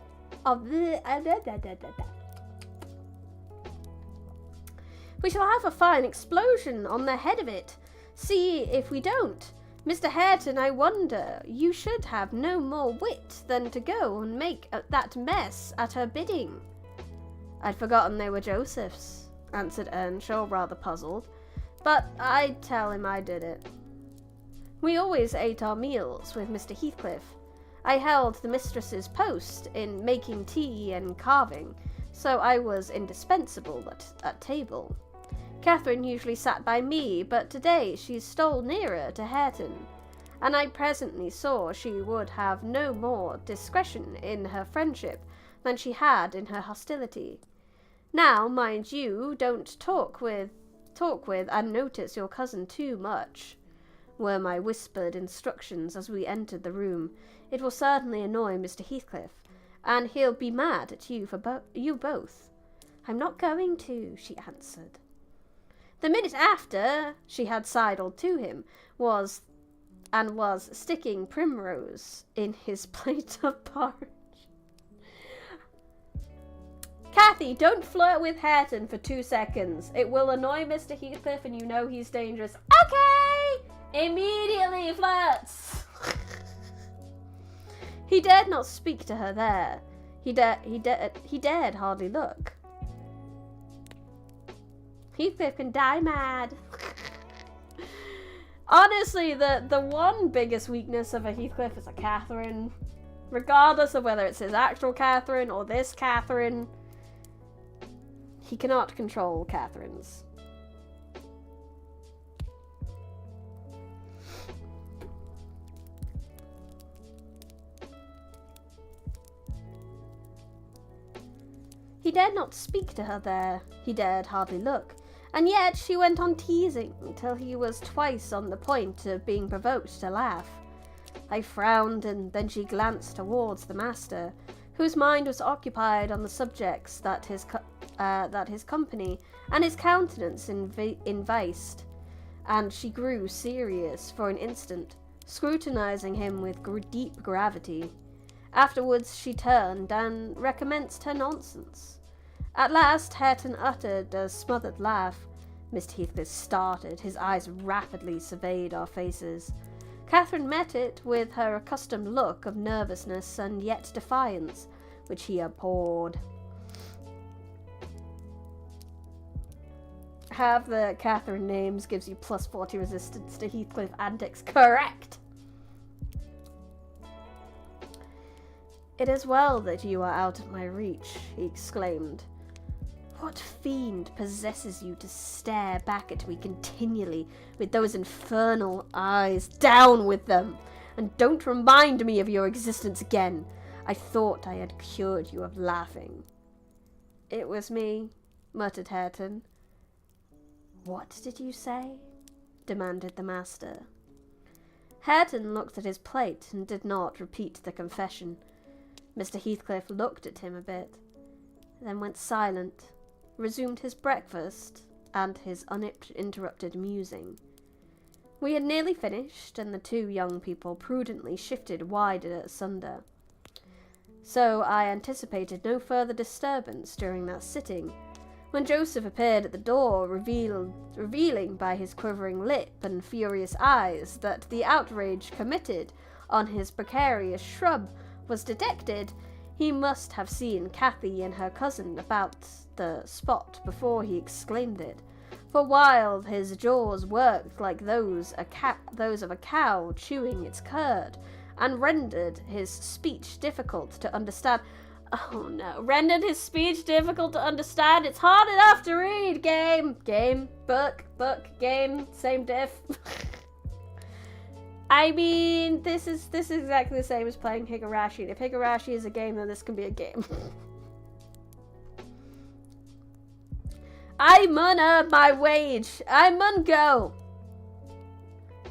we shall have a fine explosion on the head of it. See if we don't. Mr. Hareton, I wonder you should have no more wit than to go and make that mess at her bidding. I'd forgotten they were Joseph's, answered Earnshaw, rather puzzled, but I'd tell him I did it. We always ate our meals with Mr. Heathcliff. I held the mistress's post in making tea and carving, so I was indispensable at table. Catherine usually sat by me, but today she stole nearer to Hareton, and I presently saw she would have no more discretion in her friendship than she had in her hostility. Now, mind you, don't talk with and notice your cousin too much, were my whispered instructions as we entered the room. It will certainly annoy Mr. Heathcliff, and he'll be mad at you for you both. I'm not going to, she answered. The minute after she had sidled to him was sticking primrose in his plate of porridge. Kathy, don't flirt with Hareton for 2 seconds. It will annoy Mr. Heathcliff and you know he's dangerous. Okay! Immediately flirts! He dared not speak to her there. He dared hardly look. Heathcliff can die mad. Honestly, the one biggest weakness of a Heathcliff is a Catherine. Regardless of whether it's his actual Catherine or this Catherine, he cannot control Catherines. He dared not speak to her there. He dared hardly look. And yet she went on teasing till he was twice on the point of being provoked to laugh. I frowned, and then she glanced towards the master, whose mind was occupied on the subjects that his company and his countenance enticed, and she grew serious for an instant, scrutinizing him with deep gravity. Afterwards she turned and recommenced her nonsense. At last Hareton uttered a smothered laugh. Mr. Heathcliff started. His eyes rapidly surveyed our faces. Catherine met it with her accustomed look of nervousness and yet defiance, which he abhorred. Have the Catherine names gives you plus 40 resistance to Heathcliff antics. Correct! It is well that you are out of my reach, he exclaimed. What fiend possesses you to stare back at me continually with those infernal eyes? Down with them! And don't remind me of your existence again. I thought I had cured you of laughing. It was me, muttered Hareton. What did you say? Demanded the master. Hareton looked at his plate and did not repeat the confession. Mr. Heathcliff looked at him a bit, then went silent, resumed his breakfast and his uninterrupted musing. We had nearly finished, and the two young people prudently shifted wider asunder. So I anticipated no further disturbance during that sitting, when Joseph appeared at the door, revealing by his quivering lip and furious eyes that the outrage committed on his precarious shrub was detected. He must have seen Cathy and her cousin about the spot before he exclaimed it, for while his jaws worked like those of a cow chewing its curd, and rendered his speech difficult to understand. Oh no, rendered his speech difficult to understand. It's hard enough to read. Game, book, game, same diff. I mean, this is exactly the same as playing Higurashi. And if Higurashi is a game, then this can be a game. I mun earn my wage. I mun go.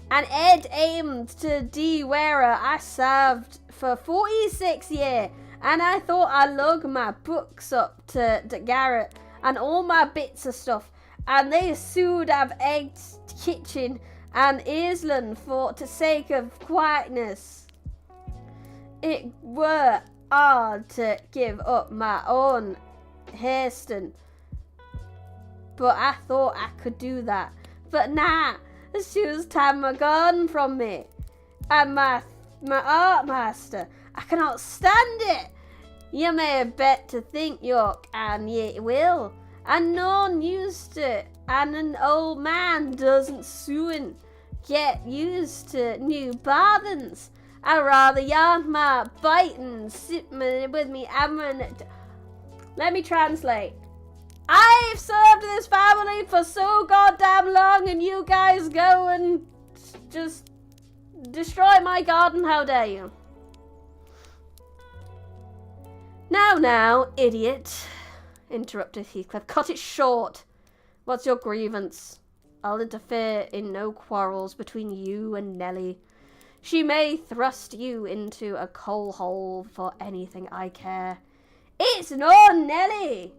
And Ed aimed to D where I served for 46 years, and I thought I lug my books up to Garrett and all my bits of stuff, and they sued have egged kitchen and Island for the sake of quietness. It were hard to give up my own hasten, but I thought I could do that. But nah, she was taking my gun from me, and my art master. I cannot stand it. You may bet to think, York, and ye will. And none used to it, and an old man doesn't soon get used to new bargains. I rather yarn my biting, sit with me hammering. Let me translate. I've served this family for so goddamn long, and you guys go and just destroy my garden. How dare you? Now, idiot, interrupted Heathcliff. Cut it short. What's your grievance? I'll interfere in no quarrels between you and Nellie. She may thrust you into a coal hole for anything I care. It's no Nellie,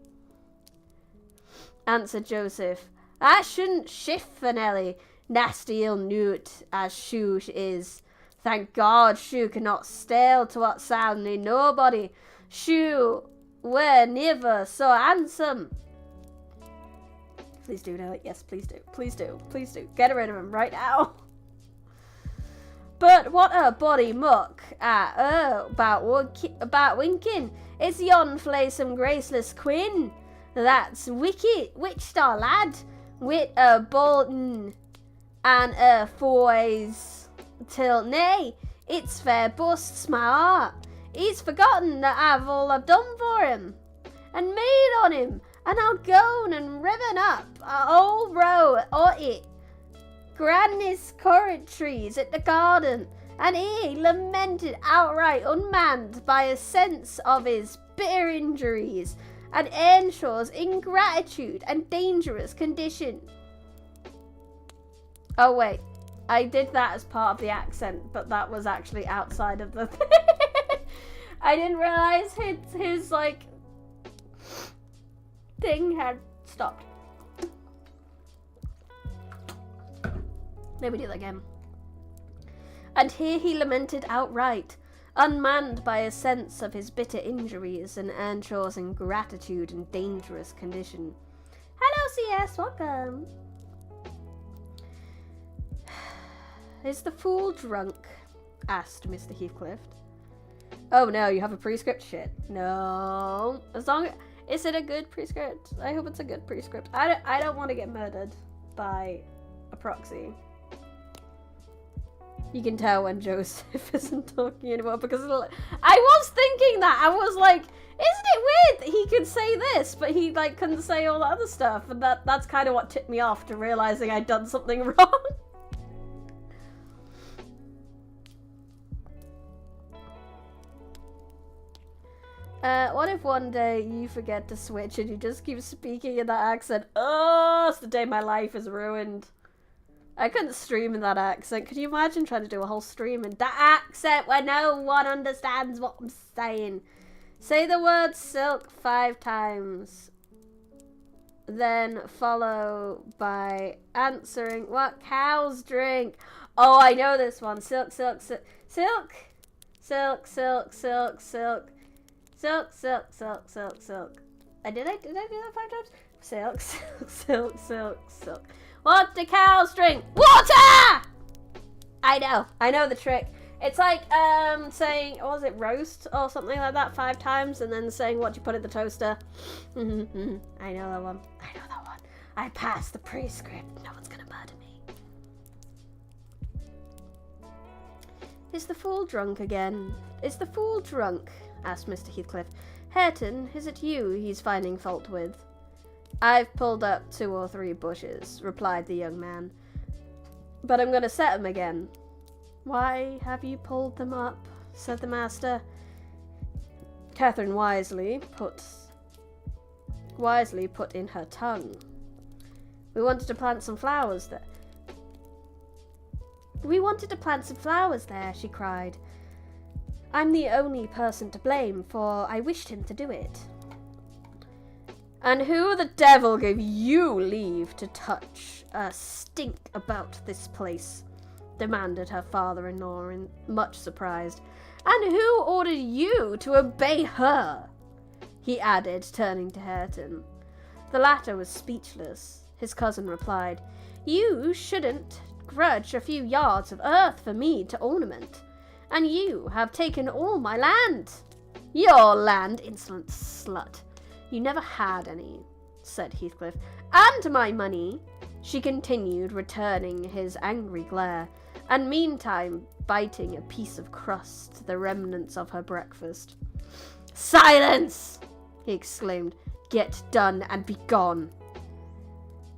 answered Joseph. I shouldn't shift for Nellie, nasty ill newt as she is. Thank God she cannot stale to what soundly nobody. She were never so handsome. Please do know it. Yes, please do. Please do. Please do. Get rid of him right now. But what a body muck about winking. It's yon flaysome graceless quin. That's wicked, witch star lad, wit a bolton and a foys till nay, it's fair busts my heart. He's forgotten that I've done for him and made on him, and I'll go and riven up a whole row o' it. Grandest currant trees at the garden, and he lamented outright unmanned by a sense of his bitter injuries and Earnshaw's ingratitude and dangerous condition. Oh wait, I did that as part of the accent, but that was actually outside of the thing. I didn't realise his like thing had stopped. Let me do that again. And here he lamented outright, unmanned by a sense of his bitter injuries and Earnshaw's ingratitude and dangerous condition. Hello, CS, welcome. Is the fool drunk? Asked Mr. Heathcliff. Oh no, you have a prescript? Shit. No. As long as... Is it a good prescript? I hope it's a good prescript. I don't want to get murdered by a proxy. You can tell when Joseph isn't talking anymore because I was thinking that. I was like, isn't it weird that he could say this, but he like couldn't say all the other stuff? And that's kind of what tipped me off to realizing I'd done something wrong. What if one day you forget to switch and you just keep speaking in that accent? Oh, it's the day my life is ruined. I couldn't stream in that accent. Could you imagine trying to do a whole stream in that accent where no one understands what I'm saying? Say the word silk 5 times. Then follow by answering what cows drink. Oh, I know this one. Silk, silk, silk. Silk. Silk, silk, silk, silk. Silk, silk, silk, silk, silk. Did I do that 5 times? Silk, silk, silk, silk, silk. What do cows drink? Water! I know the trick. It's like saying, what was it, roast or something like that 5 times, and then saying what you put in the toaster. I know that one. I passed the prescript. No one's gonna murder me. Is the fool drunk again? Is the fool drunk? Asked Mr. Heathcliff. Hareton, is it you he's finding fault with? I've pulled up 2 or 3 bushes, replied the young man. But I'm going to set 'em again. Why have you pulled them up? Said the master. Catherine wisely put in her tongue. We wanted to plant some flowers there. She cried. I'm the only person to blame, for I wished him to do it. And who the devil gave you leave to touch a stink about this place? Demanded her father-in-law, much surprised. And who ordered you to obey her? He added, turning to Hareton. The latter was speechless. His cousin replied, You shouldn't grudge a few yards of earth for me to ornament. And you have taken all my land. Your land, insolent slut. You never had any, said Heathcliff. And my money, she continued, returning his angry glare, and meantime biting a piece of crust, the remnants of her breakfast. Silence! He exclaimed. Get done and be gone.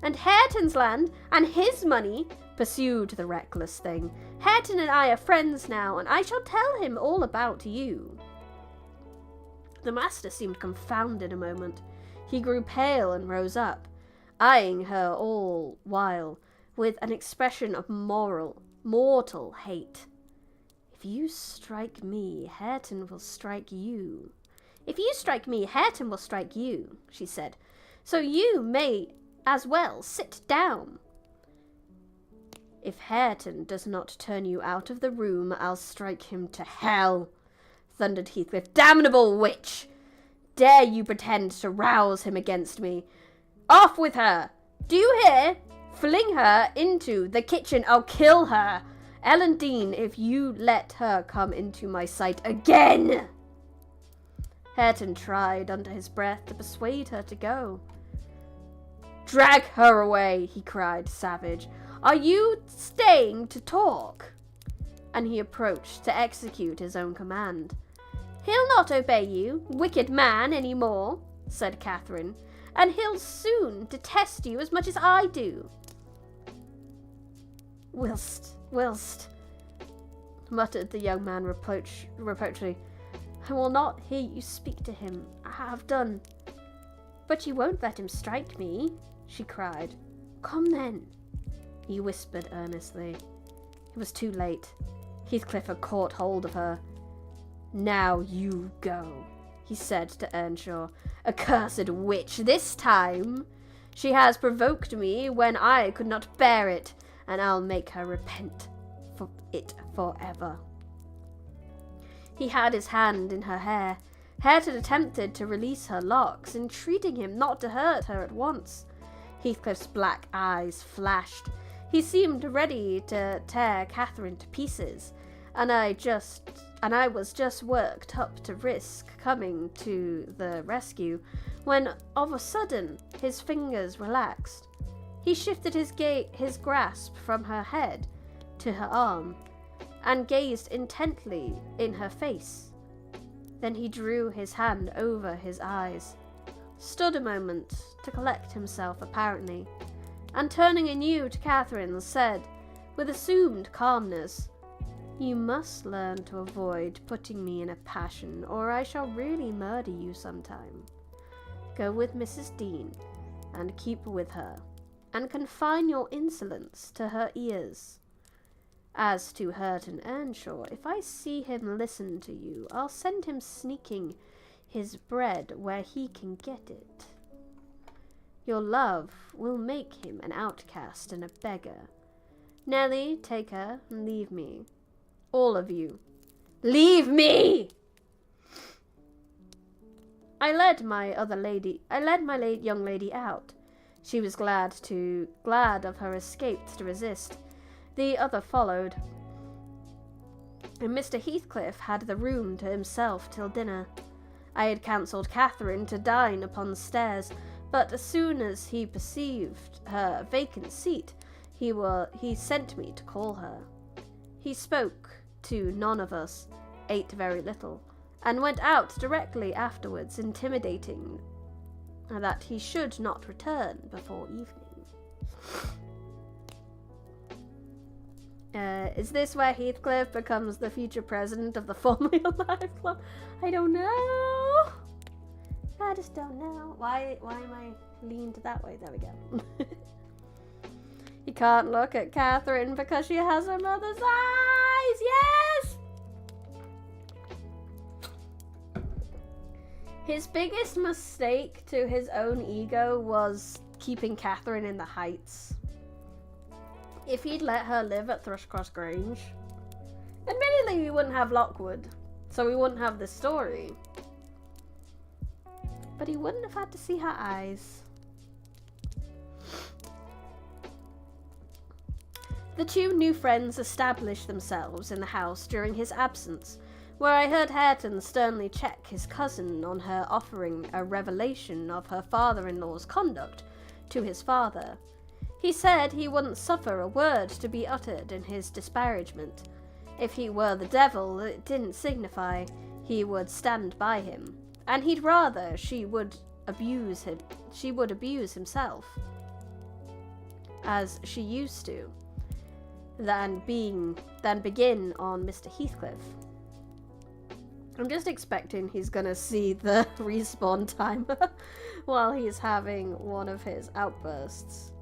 And Hareton's land, and his money, pursued the reckless thing. Hareton and I are friends now, and I shall tell him all about you. The master seemed confounded a moment. He grew pale and rose up, eyeing her all while with an expression of mortal hate. If you strike me, Hareton will strike you. If you strike me, Hareton will strike you, she said. So you may as well sit down. If Hareton does not turn you out of the room, I'll strike him to hell, thundered Heathcliff. Damnable witch! Dare you pretend to rouse him against me? Off with her! Do you hear? Fling her into the kitchen. I'll kill her, Ellen Dean, if you let her come into my sight again! Hareton tried under his breath to persuade her to go. Drag her away, he cried, savage. Are you staying to talk? And he approached to execute his own command. He'll not obey you, wicked man, any more, said Catherine, and he'll soon detest you as much as I do. Whilst, muttered the young man reproachfully, I will not hear you speak to him. I have done. But you won't let him strike me, she cried. Come then, he whispered earnestly. It was too late. Heathcliff had caught hold of her. Now you go, he said to Earnshaw. Accursed witch, this time! She has provoked me when I could not bear it, and I'll make her repent for it forever. He had his hand in her hair. Hareton attempted to release her locks, entreating him not to hurt her at once. Heathcliff's black eyes flashed. He seemed ready to tear Catherine to pieces, and I was just worked up to risk coming to the rescue, when of a sudden his fingers relaxed. He shifted his grasp from her head to her arm, and gazed intently in her face. Then he drew his hand over his eyes, stood a moment to collect himself apparently, and turning anew to Catherine, said, with assumed calmness, You must learn to avoid putting me in a passion, or I shall really murder you sometime. Go with Mrs. Dean, and keep with her, and confine your insolence to her ears. As to Hareton Earnshaw, if I see him listen to you, I'll send him sneaking his bread where he can get it. Your love will make him an outcast and a beggar. Nellie, take her and leave me. All of you. Leave me! I led my young lady out. She was glad of her escape to resist. The other followed, and Mr. Heathcliff had the room to himself till dinner. I had counselled Catherine to dine upon the stairs, but as soon as he perceived her vacant seat, he sent me to call her. He spoke to none of us, ate very little, and went out directly afterwards, intimating that he should not return before evening. Is this where Heathcliff becomes the future president of the Formerly Alive Club? I don't know. I just don't know. Why am I leaned that way? There we go. He can't look at Catherine because she has her mother's eyes. Yes! His biggest mistake to his own ego was keeping Catherine in the Heights. If he'd let her live at Thrushcross Grange, admittedly we wouldn't have Lockwood, so we wouldn't have this story. But he wouldn't have had to see her eyes. The two new friends established themselves in the house during his absence, where I heard Hareton sternly check his cousin on her offering a revelation of her father-in-law's conduct to his father. He said he wouldn't suffer a word to be uttered in his disparagement. If he were the devil, it didn't signify. He would stand by him, and he'd rather she would abuse himself, as she used to, than begin on Mr. Heathcliff. I'm just expecting he's gonna see the respawn timer while he's having one of his outbursts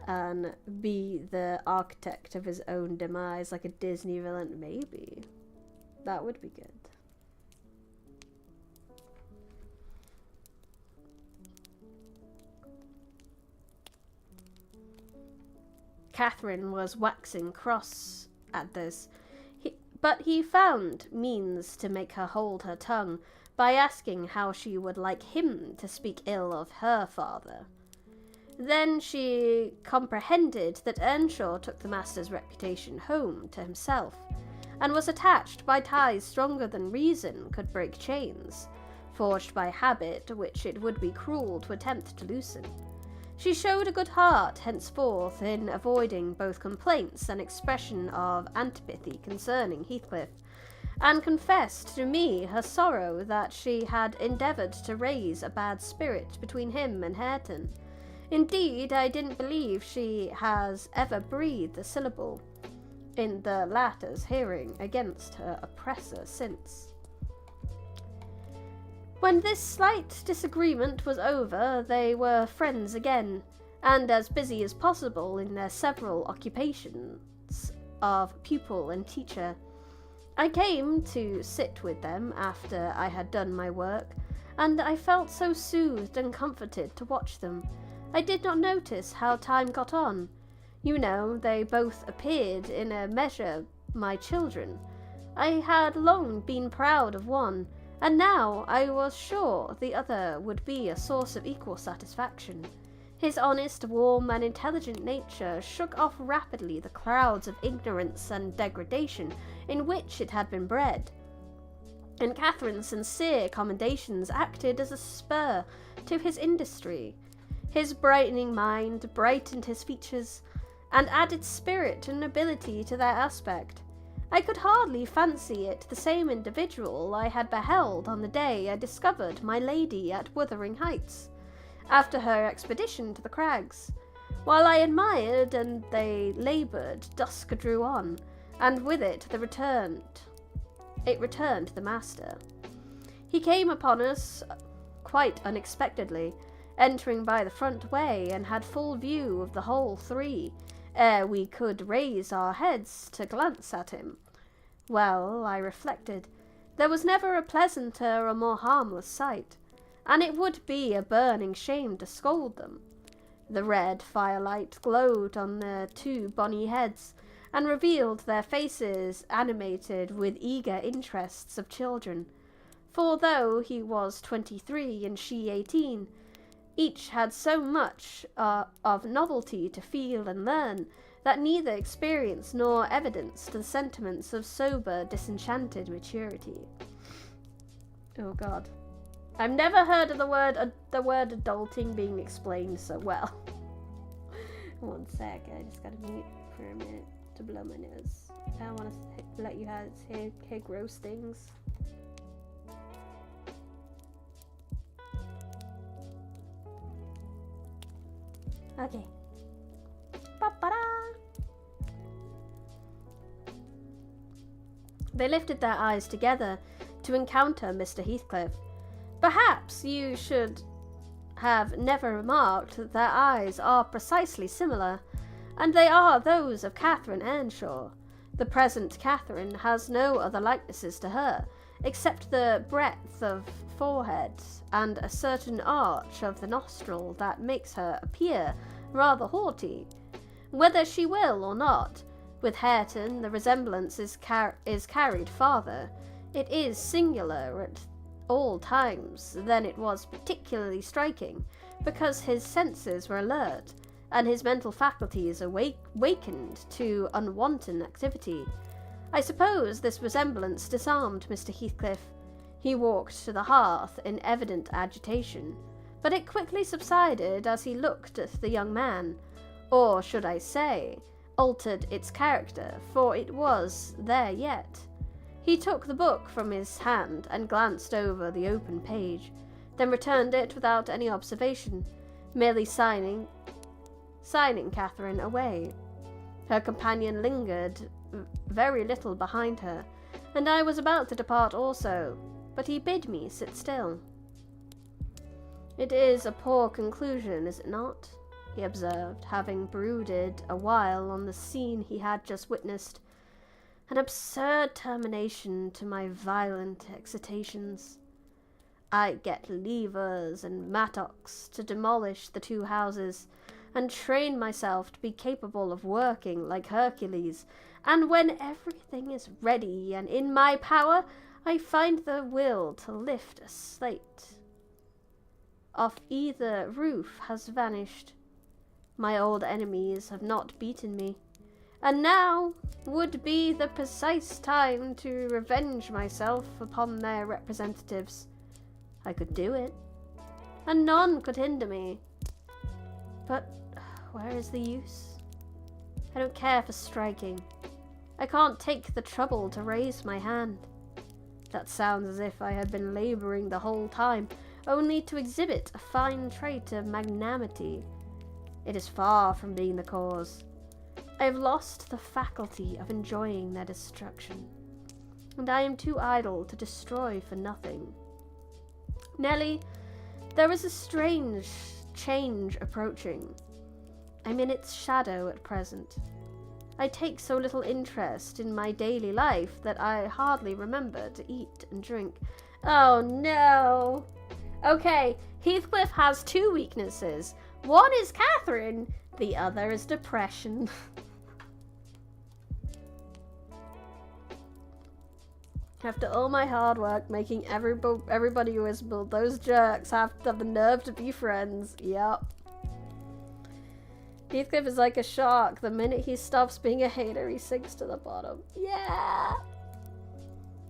and be the architect of his own demise, like a Disney villain. Maybe. That would be good. Catherine was waxing cross at this, but he found means to make her hold her tongue by asking how she would like him to speak ill of her father. Then she comprehended that Earnshaw took the master's reputation home to himself, and was attached by ties stronger than reason could break chains, forged by habit which it would be cruel to attempt to loosen. She showed a good heart henceforth in avoiding both complaints and expression of antipathy concerning Heathcliff, and confessed to me her sorrow that she had endeavoured to raise a bad spirit between him and Hareton. Indeed, I didn't believe she has ever breathed a syllable in the latter's hearing against her oppressor since. When this slight disagreement was over, they were friends again, and as busy as possible in their several occupations of pupil and teacher. I came to sit with them after I had done my work, and I felt so soothed and comforted to watch them. I did not notice how time got on. You know, they both appeared in a measure my children. I had long been proud of one, and now I was sure the other would be a source of equal satisfaction. His honest, warm, and intelligent nature shook off rapidly the clouds of ignorance and degradation in which it had been bred, and Catherine's sincere commendations acted as a spur to his industry. His brightening mind brightened his features, and added spirit and nobility to their aspect. I could hardly fancy it the same individual I had beheld on the day I discovered my lady at Wuthering Heights, after her expedition to the crags. While I admired and they laboured, dusk drew on, and with it returned the master. He came upon us quite unexpectedly, entering by the front way, and had full view of the whole three, ere we could raise our heads to glance at him. Well, I reflected, there was never a pleasanter or more harmless sight, and it would be a burning shame to scold them. The red firelight glowed on their two bonny heads, and revealed their faces animated with eager interests of children, for though he was 23 and she 18, each had so much of novelty to feel and learn, that neither experience nor evidenced the sentiments of sober, disenchanted maturity. Oh God. I've never heard of the word adulting being explained so well. One sec, I just gotta mute for a minute to blow my nose. I don't want to let you hear gross things. Okay. Ba-ba-da! They lifted their eyes together to encounter Mr. Heathcliff. Perhaps you should have never remarked that their eyes are precisely similar, and they are those of Catherine Earnshaw. The present Catherine has no other likenesses to her, except the breadth of forehead and a certain arch of the nostril that makes her appear rather haughty. Whether she will or not, with Hareton the resemblance is carried farther. It is singular at all times, then it was particularly striking, because his senses were alert, and his mental faculties awakened to unwonted activity. I suppose this resemblance disarmed Mr. Heathcliff. He walked to the hearth in evident agitation, but it quickly subsided as he looked at the young man, or should I say, altered its character, for it was there yet. He took the book from his hand and glanced over the open page, then returned it without any observation, merely signing Catherine away. Her companion lingered very little behind her, and I was about to depart also, but he bid me sit still. "It is a poor conclusion, is it not?" he observed, having brooded a while on the scene he had just witnessed. "An absurd termination to my violent excitations. I get levers and mattocks to demolish the two houses, and train myself to be capable of working like Hercules, and when everything is ready and in my power, I find the will to lift a slate off either roof has vanished. My old enemies have not beaten me, and now would be the precise time to revenge myself upon their representatives. I could do it, and none could hinder me. But where is the use? I don't care for striking. I can't take the trouble to raise my hand. That sounds as if I had been labouring the whole time, only to exhibit a fine trait of magnanimity. It is far from being the cause. I have lost the faculty of enjoying their destruction, and I am too idle to destroy for nothing. Nellie, there is a strange change approaching. I'm in its shadow at present. I take so little interest in my daily life that I hardly remember to eat and drink. Oh no! Okay, Heathcliff has two weaknesses. One is Catherine, the other is depression. After all my hard work making everybody visible, those jerks have the nerve to be friends. Yep. Heathcliff is like a shark. The minute he stops being a hater, he sinks to the bottom. Yeah!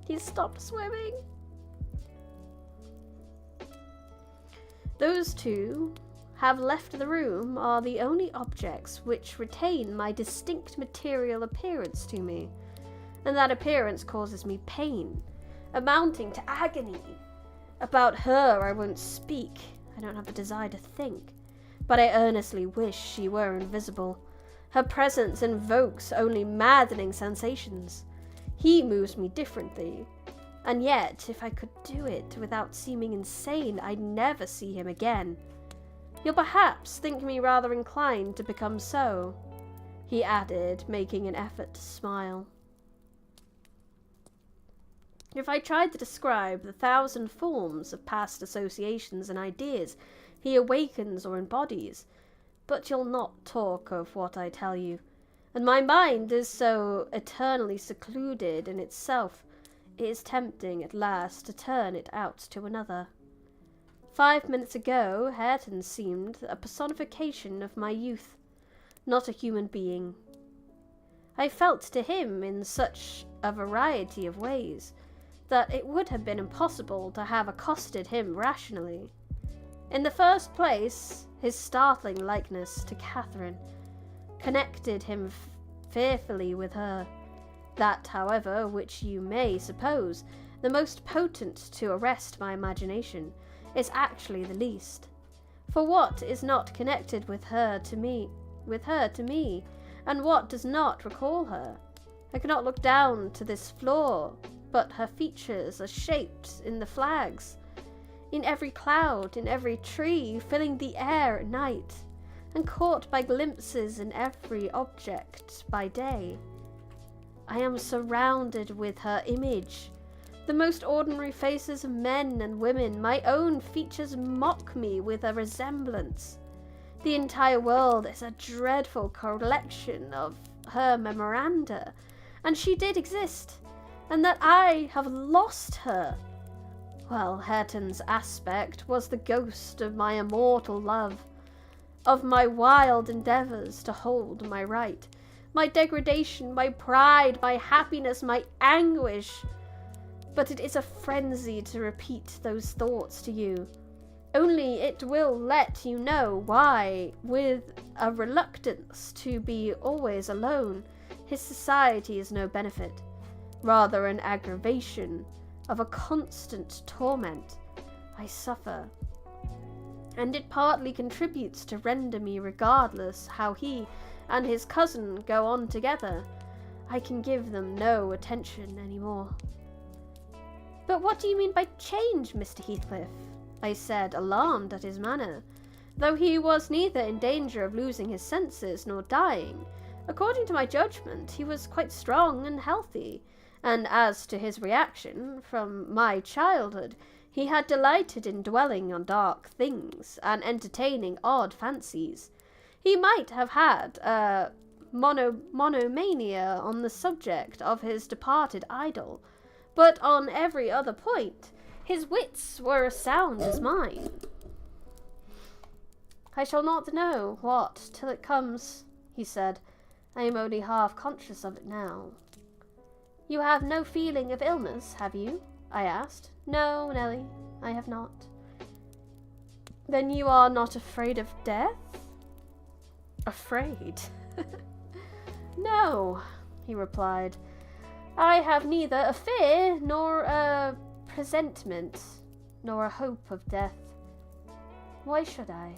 He stopped swimming. Those two have left the room are the only objects which retain my distinct material appearance to me, and that appearance causes me pain, amounting to agony. About her I won't speak. I don't have a desire to think, but I earnestly wish she were invisible. Her presence invokes only maddening sensations. He moves me differently, and yet if I could do it without seeming insane, I'd never see him again. You'll perhaps think me rather inclined to become so, he added, making an effort to smile. If I tried to describe the 1,000 forms of past associations and ideas he awakens or embodies, but you'll not talk of what I tell you, and my mind is so eternally secluded in itself, it is tempting at last to turn it out to another. 5 minutes ago, Hareton seemed a personification of my youth, not a human being. I felt to him in such a variety of ways that it would have been impossible to have accosted him rationally. In the first place, his startling likeness to Catherine connected him fearfully with her. That, however, which you may suppose the most potent to arrest my imagination, is actually the least. For what is not connected with her to me, and what does not recall her? I cannot look down to this floor, but her features are shaped in the flags, in every cloud, in every tree, filling the air at night, and caught by glimpses in every object by day. I am surrounded with her image. The most ordinary faces of men and women, my own features mock me with a resemblance. The entire world is a dreadful collection of her memoranda, and she did exist, and that I have lost her. Well, Hareton's aspect was the ghost of my immortal love, of my wild endeavours to hold my right, my degradation, my pride, my happiness, my anguish. But it is a frenzy to repeat those thoughts to you. Only it will let you know why, with a reluctance to be always alone, his society is no benefit, rather an aggravation of a constant torment I suffer. And it partly contributes to render me regardless how he and his cousin go on together. I can give them no attention any more. But what do you mean by change, Mr. Heathcliff? I said, alarmed at his manner, though he was neither in danger of losing his senses nor dying. According to my judgment, he was quite strong and healthy, and as to his reaction, from my childhood, he had delighted in dwelling on dark things and entertaining odd fancies. He might have had a monomania on the subject of his departed idol, but on every other point his wits were as sound as mine. I shall not know what till it comes, he said. I am only half conscious of it now. You have no feeling of illness, have you? I asked. No, Nellie, I have not. Then you are not afraid of death? Afraid? No, he replied. I have neither a fear nor a presentiment, nor a hope of death. Why should I?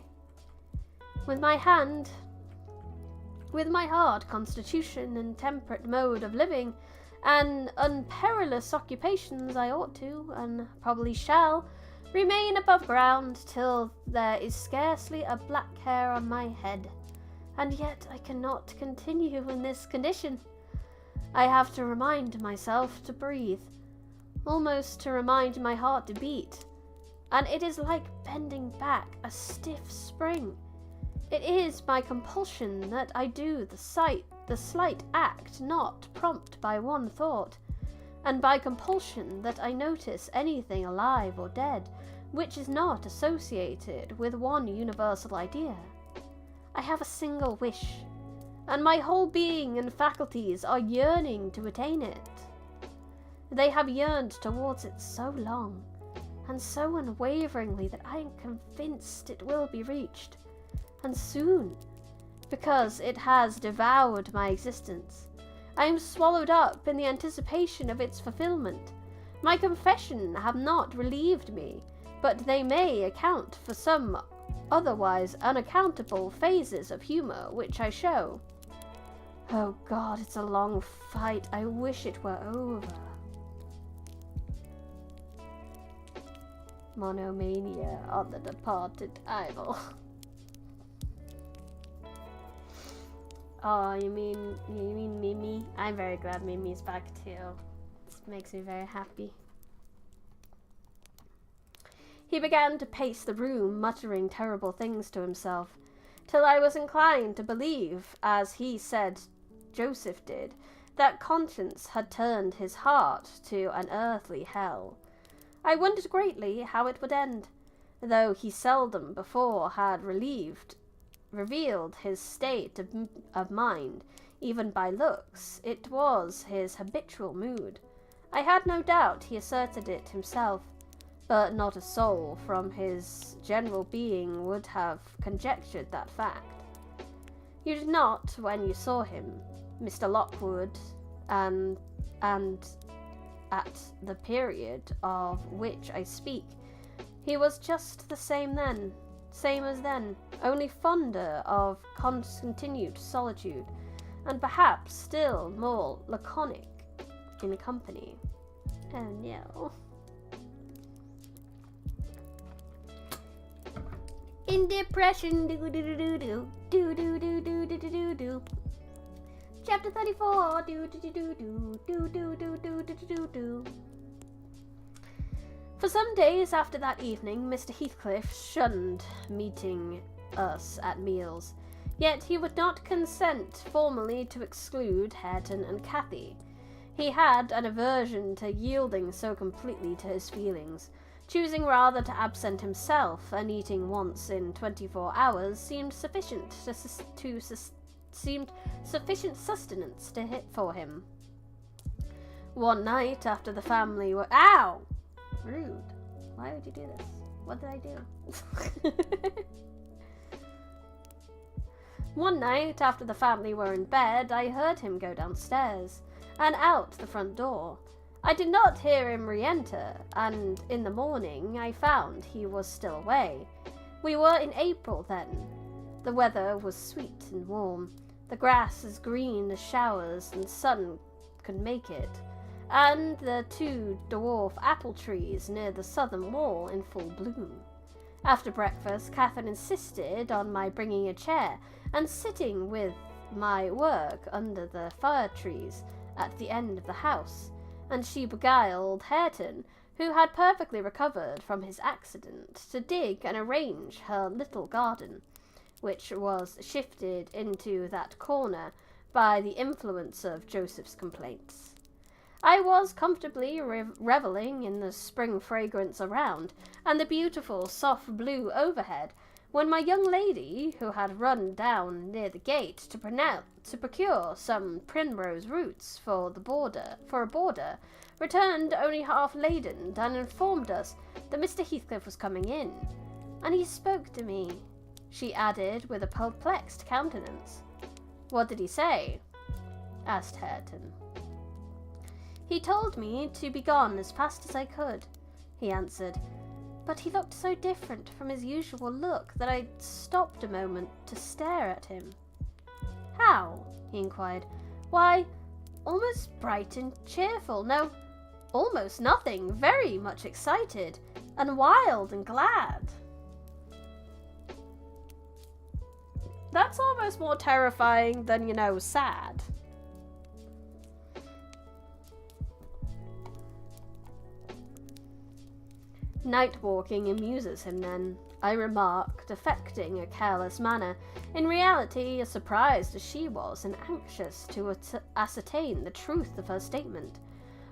With my hard constitution and temperate mode of living, and unperilous occupations, I ought to, and probably shall, remain above ground till there is scarcely a black hair on my head. And yet I cannot continue in this condition. I have to remind myself to breathe, almost to remind my heart to beat, and it is like bending back a stiff spring. It is by compulsion that I do the slight act not prompt by one thought, and by compulsion that I notice anything alive or dead which is not associated with one universal idea. I have a single wish, and my whole being and faculties are yearning to attain it. They have yearned towards it so long, and so unwaveringly, that I am convinced it will be reached, and soon, because it has devoured my existence. I am swallowed up in the anticipation of its fulfillment. My confession have not relieved me, but they may account for some otherwise unaccountable phases of humour which I show. Oh God, it's a long fight. I wish it were over. Monomania on the departed idol. Oh, you mean Mimi? I'm very glad Mimi's back too. This makes me very happy. He began to pace the room, muttering terrible things to himself, till I was inclined to believe, as he said Joseph did, that conscience had turned his heart to an earthly hell. I wondered greatly how it would end, though he seldom before had revealed his state of mind, even by looks. It was his habitual mood. I had no doubt he asserted it himself, but not a soul from his general being would have conjectured that fact. You did not, when you saw him, Mr. Lockwood, and at the period of which I speak, he was just the same then, same as then, only fonder of continued solitude, and perhaps still more laconic in company. And no. In depression, do. Chapter 34, do. For some days after that evening, Mr. Heathcliff shunned meeting us at meals, yet he would not consent formally to exclude Hareton and Cathy. He had an aversion to yielding so completely to his feelings. Choosing rather to absent himself, and eating once in 24 hours seemed sufficient sustenance for him. One night after the family were— Ow! Rude. Why would you do this? What did I do? One night after the family were in bed, I heard him go downstairs and out the front door. I did not hear him re-enter, and in the morning I found he was still away. We were in April then. The weather was sweet and warm, the grass as green as showers and sun could make it, and the 2 dwarf apple trees near the southern wall in full bloom. After breakfast, Catherine insisted on my bringing a chair and sitting with my work under the fir trees at the end of the house, and she beguiled Hareton, who had perfectly recovered from his accident, to dig and arrange her little garden, which was shifted into that corner by the influence of Joseph's complaints. I was comfortably revelling in the spring fragrance around, and the beautiful soft blue overhead, when my young lady, who had run down near the gate to procure some primrose roots for a border, returned only half laden and informed us that Mr. Heathcliff was coming in. And he spoke to me, she added with a perplexed countenance. What did he say? Asked Hareton. He told me to be gone as fast as I could, he answered, but he looked so different from his usual look that I stopped a moment to stare at him. How? He inquired. Why, almost bright and cheerful. No, almost nothing. Very much excited, and wild and glad. That's almost more terrifying than, sad. Night walking amuses him then, I remarked, affecting a careless manner, in reality as surprised as she was and anxious to ascertain the truth of her statement.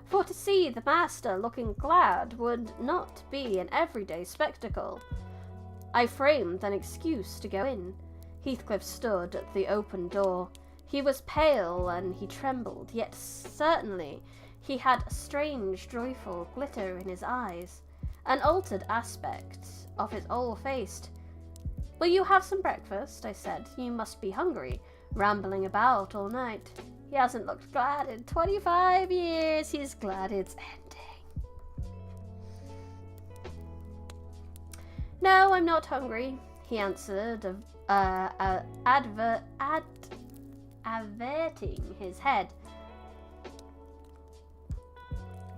For to see the master looking glad would not be an everyday spectacle. I framed an excuse to go in. Heathcliff stood at the open door. He was pale and he trembled, yet certainly he had a strange, joyful glitter in his eyes, an altered aspect of his old face. Will you have some breakfast? I said. You must be hungry, rambling about all night. He hasn't looked glad in 25 years. He's glad it's ending. No, I'm not hungry, he answered, averting his head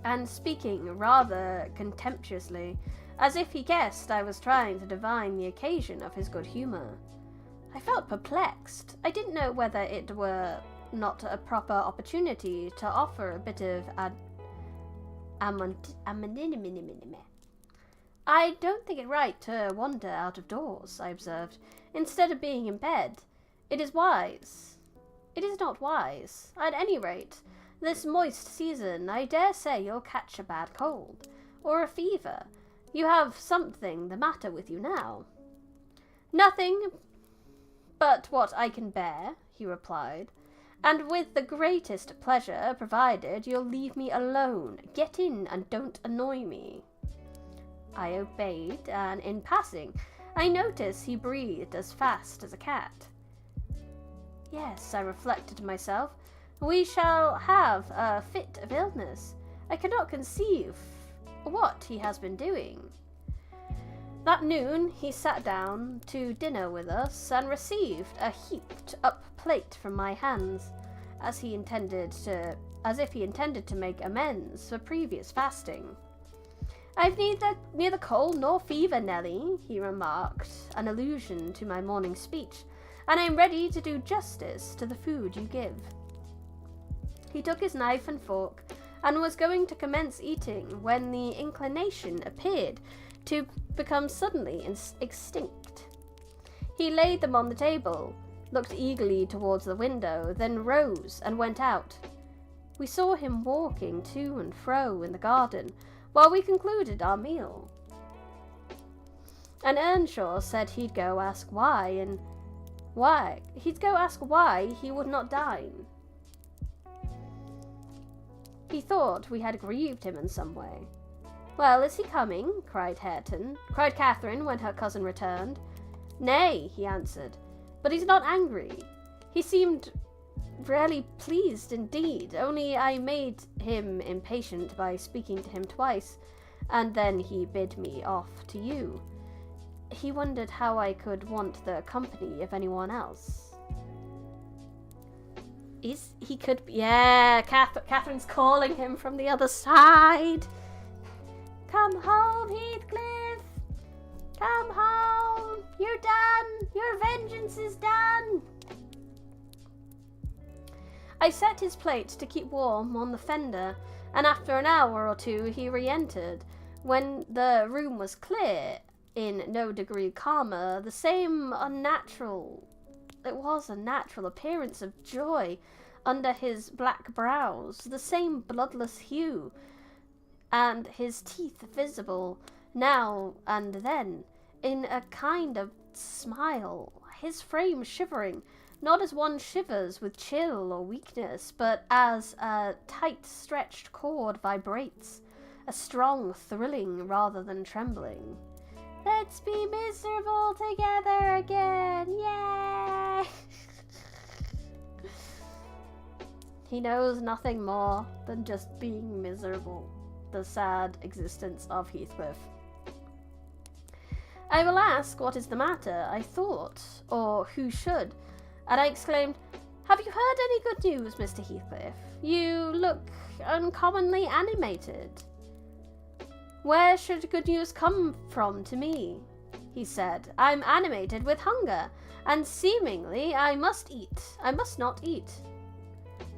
and speaking rather contemptuously, as if he guessed I was trying to divine the occasion of his good humour. I felt perplexed. I didn't know whether it were not a proper opportunity to offer a bit of I don't think it right to wander out of doors, I observed, instead of being in bed. It is wise. It is not wise. At any rate, this moist season, I dare say you'll catch a bad cold, or a fever. You have something the matter with you now. Nothing but what I can bear, he replied, and with the greatest pleasure, provided you'll leave me alone. Get in and don't annoy me. I obeyed, and in passing, I noticed he breathed as fast as a cat. Yes, I reflected to myself, we shall have a fit of illness. I cannot conceive what he has been doing. That noon he sat down to dinner with us and received a heaped up plate from my hands, as if he intended to make amends for previous fasting. I've neither cold nor fever, Nelly, he remarked, an allusion to my morning speech, and I'm ready to do justice to the food you give. He took his knife and fork, and was going to commence eating, when the inclination appeared to become suddenly extinct. He laid them on the table, looked eagerly towards the window, then rose and went out. We saw him walking to and fro in the garden, while we concluded our meal. And Earnshaw said he'd go ask why he would not dine. He thought we had grieved him in some way. Well, is he coming? cried Catherine when her cousin returned. Nay, he answered, but he's not angry. He seemed really pleased indeed, only I made him impatient by speaking to him twice, and then he bid me off to you. He wondered how I could want the company of anyone else. Catherine's calling him from the other side. Come home, Heathcliff. Come home. You're done. Your vengeance is done. I set his plate to keep warm on the fender, and after an hour or two he re-entered, when the room was clear, in no degree calmer, the same unnatural appearance of joy under his black brows, the same bloodless hue, and his teeth visible now and then in a kind of smile, his frame shivering, not as one shivers with chill or weakness, but as a tight-stretched cord vibrates, a strong thrilling rather than trembling. Let's be miserable together again, yay! He knows nothing more than just being miserable, the sad existence of Heathcliff. I will ask what is the matter, I thought, or who should, and I exclaimed, Have you heard any good news, Mr. Heathcliff? You look uncommonly animated. Where should good news come from to me? He said. I'm animated with hunger, and seemingly I must eat. I must not eat.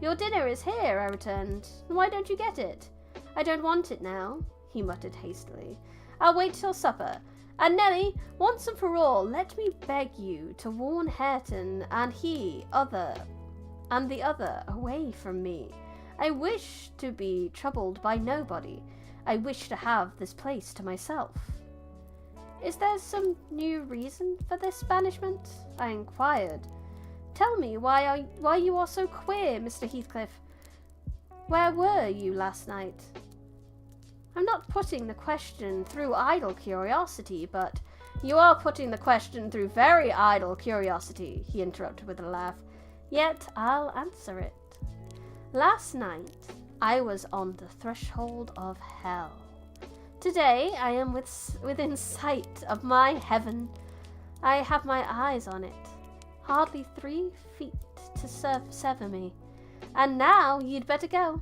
Your dinner is here, I returned. Why don't you get it? I don't want it now, he muttered hastily. I'll wait till supper. And Nelly, once and for all, let me beg you to warn Hareton and the other away from me. I wish to be troubled by nobody. I wish to have this place to myself. Is there some new reason for this banishment? I inquired. Tell me why you are so queer, Mr. Heathcliff. Where were you last night? I'm not putting the question through idle curiosity, but you are putting the question through very idle curiosity, he interrupted with a laugh. Yet I'll answer it. Last night I was on the threshold of hell. Today I am within sight of my heaven. I have my eyes on it. Hardly 3 feet to sever me. And now you'd better go.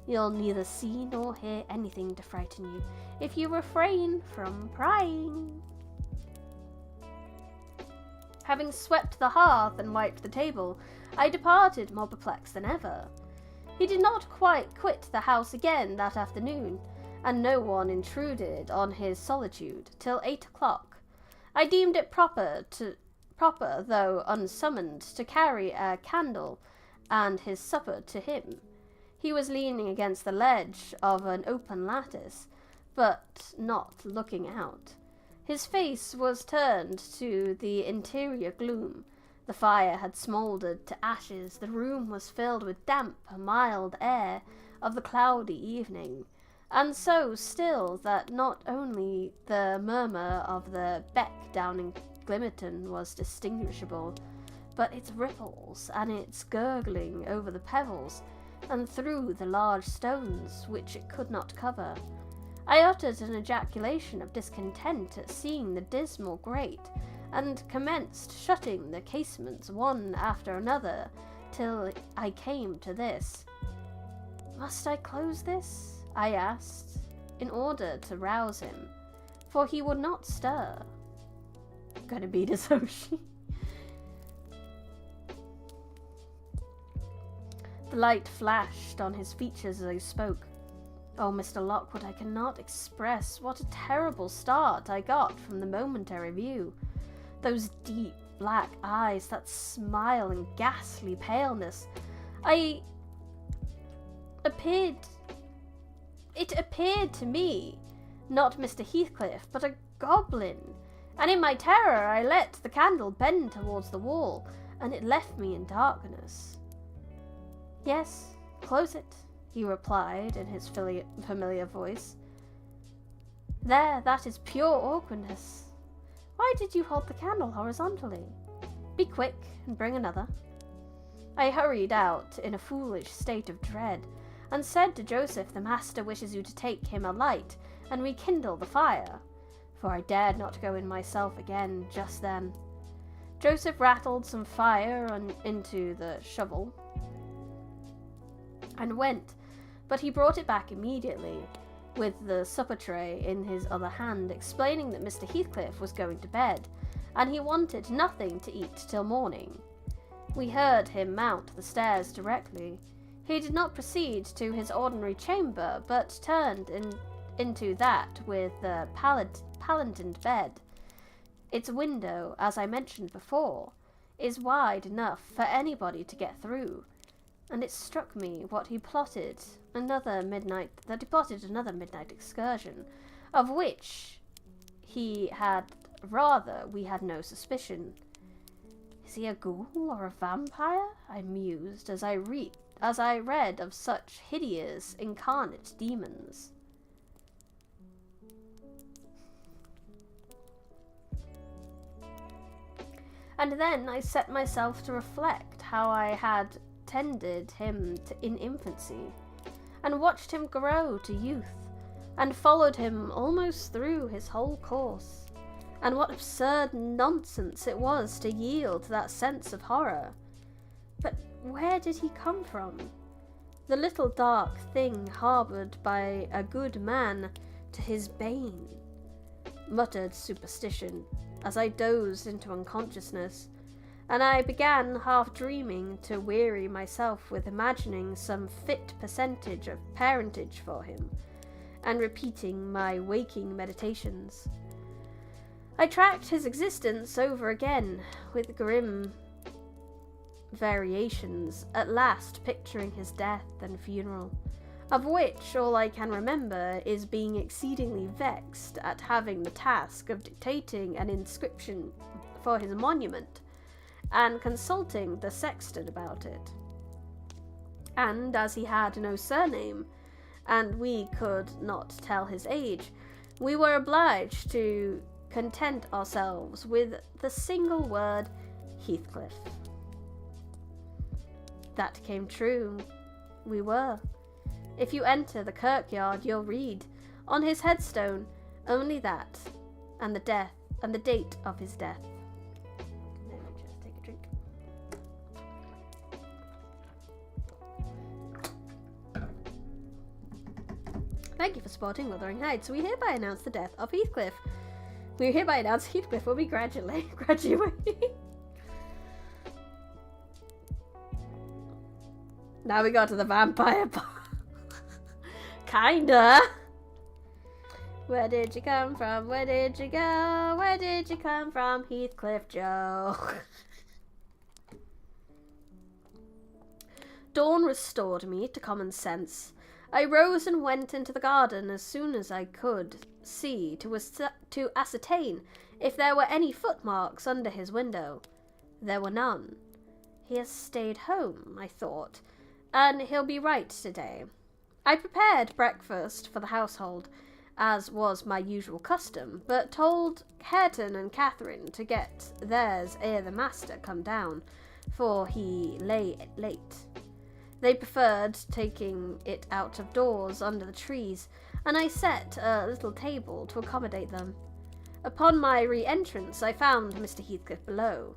You'll neither see nor hear anything to frighten you, if you refrain from prying. Having swept the hearth and wiped the table, I departed more perplexed than ever. He did not quite quit the house again that afternoon, and no one intruded on his solitude till 8 o'clock. I deemed it proper, though unsummoned, to carry a candle and his supper to him. He was leaning against the ledge of an open lattice, but not looking out. His face was turned to the interior gloom. The fire had smouldered to ashes. The room was filled with damp, mild air of the cloudy evening, and so still that not only the murmur of the beck down in Glimmerton was distinguishable, but its ripples and its gurgling over the pebbles and through the large stones which it could not cover. I uttered an ejaculation of discontent at seeing the dismal grate, and commenced shutting the casements one after another, till I came to this. Must I close this? I asked, in order to rouse him, for he would not stir. Gonna beat us, Oshi. The light flashed on his features as I spoke. Oh, Mr. Lockwood, I cannot express what a terrible start I got from the momentary view. Those deep black eyes, that smile and ghastly paleness. It appeared to me, not Mr. Heathcliff, but a goblin, and in my terror I let the candle bend towards the wall, and it left me in darkness. Yes, close it, he replied in his familiar voice. There, that is pure awkwardness. Why did you hold the candle horizontally? Be quick and bring another. I hurried out in a foolish state of dread, and said to Joseph, the master wishes you to take him a light and rekindle the fire, for I dared not go in myself again just then. Joseph rattled some fire into the shovel and went, but he brought it back immediately, with the supper tray in his other hand, explaining that Mr. Heathcliff was going to bed, and he wanted nothing to eat till morning. We heard him mount the stairs directly. He did not proceed to his ordinary chamber, but turned into that with the palantined bed. Its window, as I mentioned before, is wide enough for anybody to get through, and it struck me that he plotted another midnight excursion, of which he had Rather, we had no suspicion. Is he a ghoul or a vampire? I mused as I read of such hideous incarnate demons. And then I set myself to reflect how I had tended him in infancy, and watched him grow to youth, and followed him almost through his whole course, and what absurd nonsense it was to yield to that sense of horror. But where did he come from? The little dark thing harboured by a good man to his bane. Muttered superstition, as I dozed into unconsciousness, and I began half dreaming to weary myself with imagining some fit percentage of parentage for him, and repeating my waking meditations. I tracked his existence over again, with grim variations, at last picturing his death and funeral, of which all I can remember is being exceedingly vexed at having the task of dictating an inscription for his monument, and consulting the sexton about it. And as he had no surname, and we could not tell his age, we were obliged to content ourselves with the single word Heathcliff. That came true. We were. If you enter the kirkyard, you'll read on his headstone only that, and the date of his death. Let me just take a drink. Thank you for supporting Wuthering Heights. We hereby announce the death of Heathcliff. We hereby announce Heathcliff will be graduating. Now we got to the vampire part. Kinda. Where did you come from? Where did you go? Where did you come from, Heathcliff Joe? Dawn restored me to common sense. I rose and went into the garden as soon as I could see to ascertain if there were any footmarks under his window. There were none. He has stayed home, I thought, and he'll be right today. I prepared breakfast for the household, as was my usual custom, but told Hareton and Catherine to get theirs ere the master come down, for he lay late. They preferred taking it out of doors under the trees, and I set a little table to accommodate them. Upon my re-entrance I found Mr. Heathcliff below.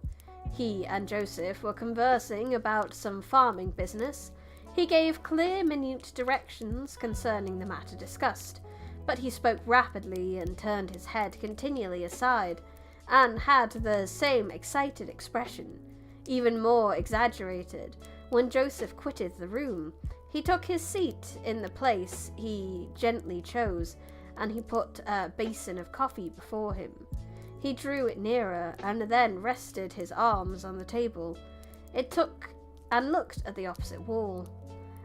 He and Joseph were conversing about some farming business. He gave clear, minute directions concerning the matter discussed, but he spoke rapidly and turned his head continually aside, and had the same excited expression, even more exaggerated, when Joseph quitted the room. He took his seat in the place he gently chose, and he put a basin of coffee before him. He drew it nearer, and then rested his arms on the table. It took and looked at the opposite wall,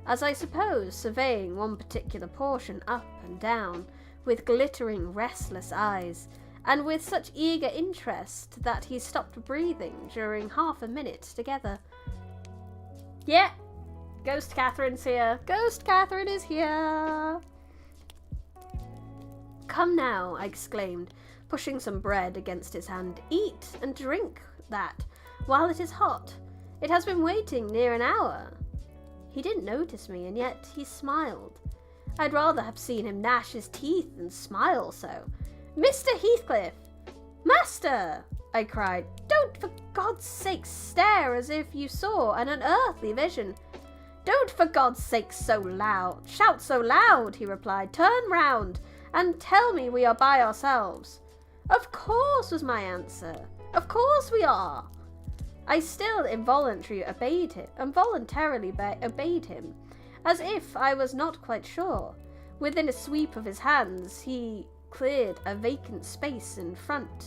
as I suppose surveying one particular portion up and down, with glittering, restless eyes, and with such eager interest that he stopped breathing during half a minute together. Yeah, Ghost Catherine's here. Ghost Catherine is here. Come now, I exclaimed, pushing some bread against his hand. Eat and drink that while it is hot. It has been waiting near an hour. He didn't notice me, and yet he smiled. I'd rather have seen him gnash his teeth than smile so. Mr. Heathcliff! Master! I cried. Don't for God's sake stare as if you saw an unearthly vision. Don't for God's sake shout so loud, he replied. Turn round and tell me we are by ourselves. Of course, was my answer. Of course we are. I still involuntarily obeyed him, as if I was not quite sure. Within a sweep of his hands, he cleared a vacant space in front,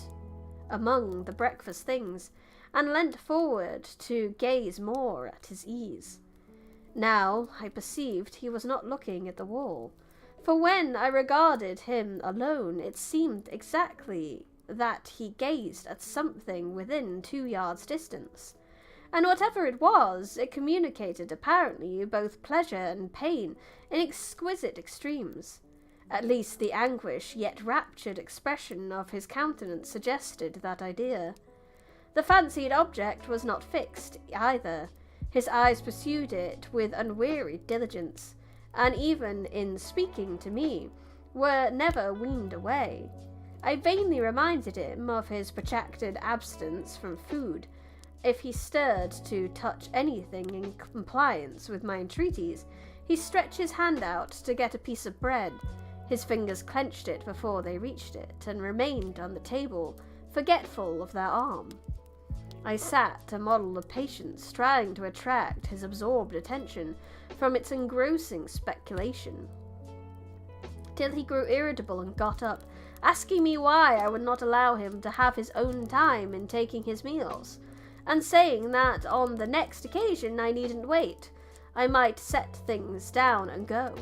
among the breakfast things, and leant forward to gaze more at his ease. Now I perceived he was not looking at the wall, for when I regarded him alone, it seemed exactly that he gazed at something within 2 yards distance. And whatever it was, it communicated apparently both pleasure and pain in exquisite extremes. At least the anguish yet raptured expression of his countenance suggested that idea. The fancied object was not fixed either. His eyes pursued it with unwearied diligence, and even in speaking to me, were never weaned away. I vainly reminded him of his protracted abstinence from food. If he stirred to touch anything in compliance with my entreaties, he stretched his hand out to get a piece of bread. His fingers clenched it before they reached it, and remained on the table, forgetful of their arm. I sat, a model of patience, trying to attract his absorbed attention from its engrossing speculation, till he grew irritable and got up, asking me why I would not allow him to have his own time in taking his meals, and saying that on the next occasion I needn't wait. I might set things down and go.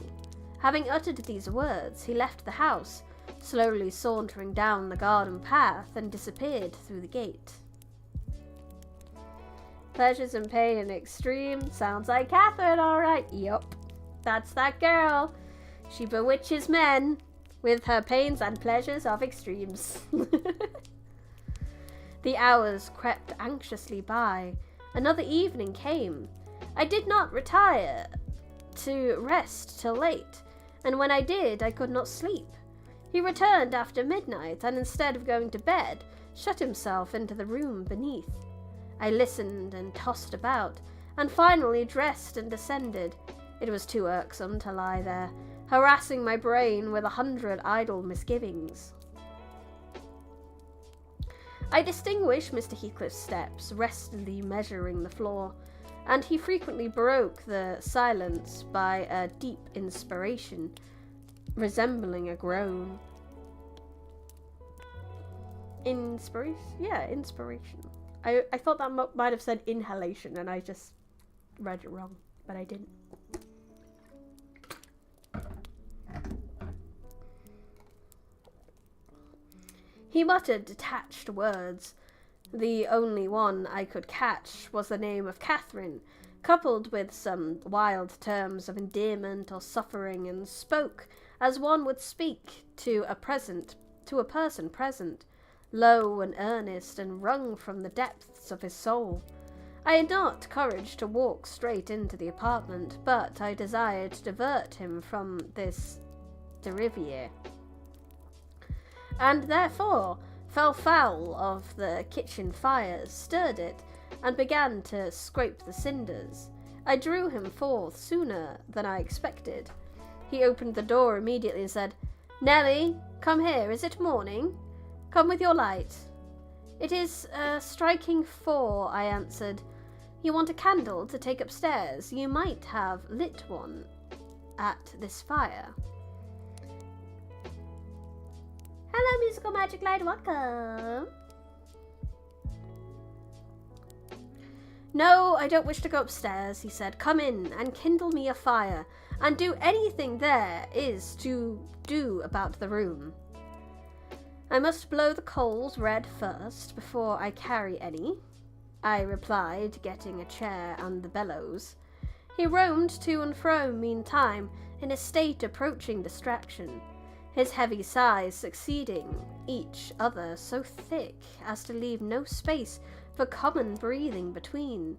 Having uttered these words, he left the house, slowly sauntering down the garden path, and disappeared through the gate. Pleasures and pain in extreme. Sounds like Catherine, all right. Yup, that's that girl. She bewitches men with her pains and pleasures of extremes. The hours crept anxiously by. Another evening came. I did not retire to rest till late, and when I did, I could not sleep. He returned after midnight, and instead of going to bed, shut himself into the room beneath. I listened and tossed about, and finally dressed and descended. It was too irksome to lie there, harassing my brain with 100 idle misgivings. I distinguished Mr. Heathcliff's steps, restily measuring the floor, and he frequently broke the silence by a deep inspiration, resembling a groan. Inspiration? Yeah, inspiration. I thought that might have said inhalation, and I just read it wrong, but I didn't. He muttered detached words. The only one I could catch was the name of Catherine, coupled with some wild terms of endearment or suffering, and spoke as one would speak to a person present, low and earnest, and wrung from the depths of his soul. I had not courage to walk straight into the apartment, but I desired to divert him from this derivier, and therefore fell foul of the kitchen fires, stirred it, and began to scrape the cinders. I drew him forth sooner than I expected. He opened the door immediately and said, "Nelly, come here. Is it morning? Come with your light." "It is striking 4, I answered. "You want a candle to take upstairs? You might have lit one at this fire." "Hello, Musical Magic Light, welcome." "No, I don't wish to go upstairs," he said. "Come in and kindle me a fire, and do anything there is to do about the room." "I must blow the coals red first, before I carry any," I replied, getting a chair and the bellows. He roamed to and fro meantime, in a state approaching distraction, his heavy sighs succeeding each other so thick as to leave no space for common breathing between.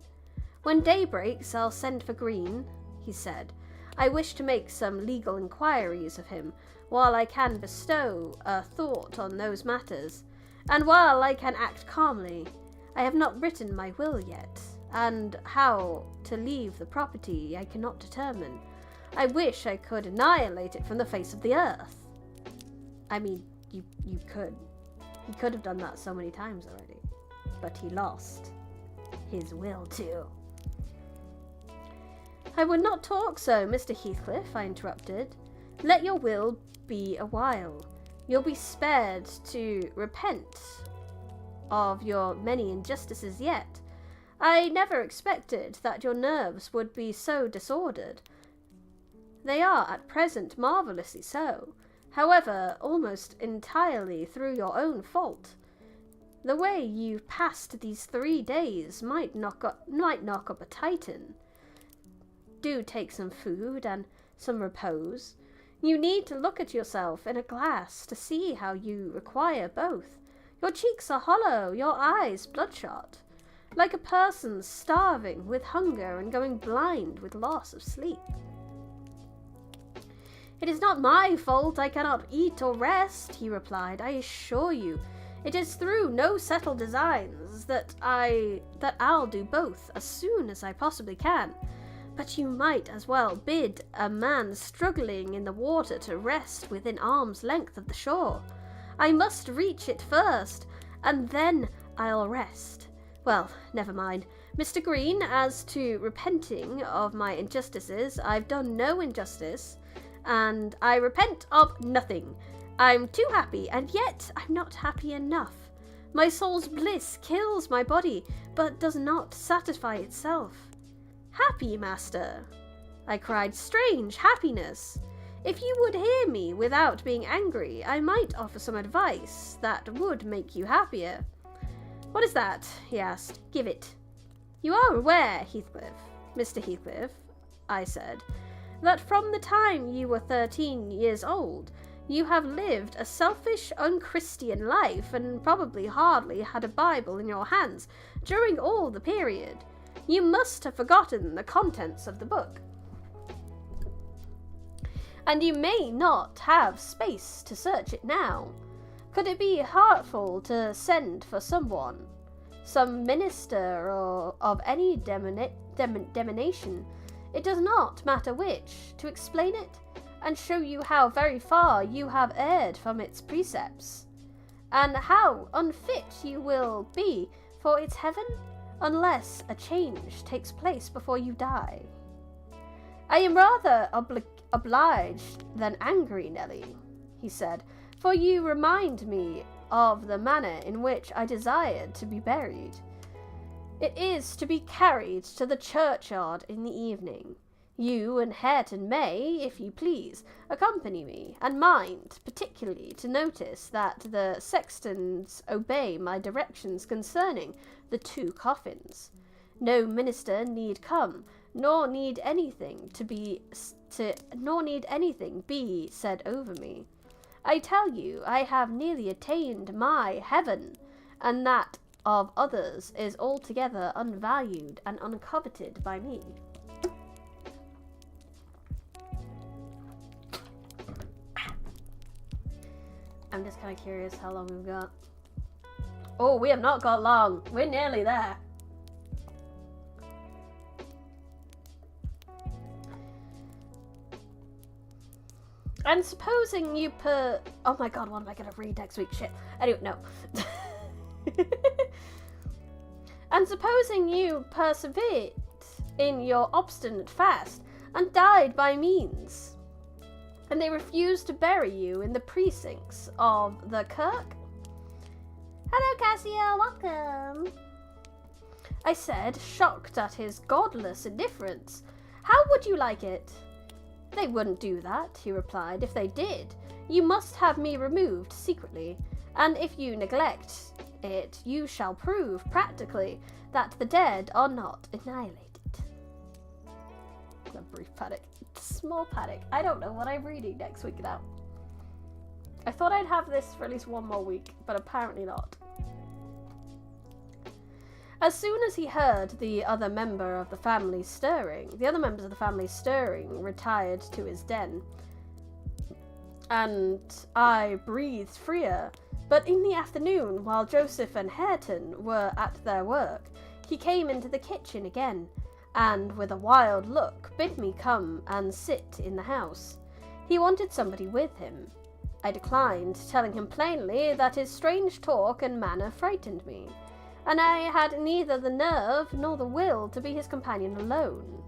"When day breaks, I'll send for Green," he said. "I wish to make some legal inquiries of him, while I can bestow a thought on those matters, and while I can act calmly. I have not written my will yet, and how to leave the property I cannot determine. I wish I could annihilate it from the face of the earth." I mean, you could. He could have done that so many times already, but he lost his will too. "I would not talk so, Mr. Heathcliff," I interrupted. "Let your will be a while. You'll be spared to repent of your many injustices yet. I never expected that your nerves would be so disordered. They are at present marvellously so, however, almost entirely through your own fault. The way you've passed these 3 days might knock up a titan. Do take some food and some repose. You need to look at yourself in a glass to see how you require both. Your cheeks are hollow, your eyes bloodshot, like a person starving with hunger and going blind with loss of sleep. It is not my fault I cannot eat or rest, he replied. I assure you, it is through no settled designs that I'll do both as soon as I possibly can. But you might as well bid a man struggling in the water to rest within arm's length of the shore. I must reach it first, and then I'll rest. Well, never mind. Mr. Green, as to repenting of my injustices, I've done no injustice, and I repent of nothing. I'm too happy, and yet I'm not happy enough. My soul's bliss kills my body, but does not satisfy itself. Happy, master, I cried. Strange happiness. If you would hear me without being angry, I might offer some advice that would make you happier. What is that? He asked. Give it. You are aware, Mr. Heathcliff, I said, that from the time you were 13 years old, you have lived a selfish, unchristian life and probably hardly had a Bible in your hands during all the period. You must have forgotten the contents of the book. And you may not have space to search it now. Could it be heartful to send for someone, some minister or of any denomination, it does not matter which, to explain it, and show you how very far you have erred from its precepts, and how unfit you will be for its heaven, unless a change takes place before you die? I am rather obliged than angry, Nelly, he said, for you remind me of the manner in which I desired to be buried. It is to be carried to the churchyard in the evening. You and Hareton may, if you please, accompany me, and mind particularly to notice that the sextons obey my directions concerning the 2 coffins. No minister need come, nor need anything be said over me. I tell you, I have nearly attained my heaven, and that of others is altogether unvalued and uncoveted by me. I'm just kind of curious how long we've got. Oh, we have not got long. We're nearly there. And supposing you oh my god, what am I going to read next week? Shit. Anyway, no. And supposing you persevered in your obstinate fast and died by means, and they refused to bury you in the precincts of the kirk? Hello, Cassio, welcome. I said, shocked at his godless indifference. How would you like it? They wouldn't do that, he replied. If they did, you must have me removed secretly, and if you neglect it, you shall prove practically that the dead are not annihilated. A brief panic. Small panic. I don't know what I'm reading next week now. I thought I'd have this for at least one more week, but apparently not. As soon as he heard the other members of the family stirring, retired to his den, and I breathed freer. But in the afternoon, while Joseph and Hareton were at their work, he came into the kitchen again, and with a wild look bid me come and sit in the house. He wanted somebody with him. I declined, telling him plainly that his strange talk and manner frightened me, and I had neither the nerve nor the will to be his companion alone.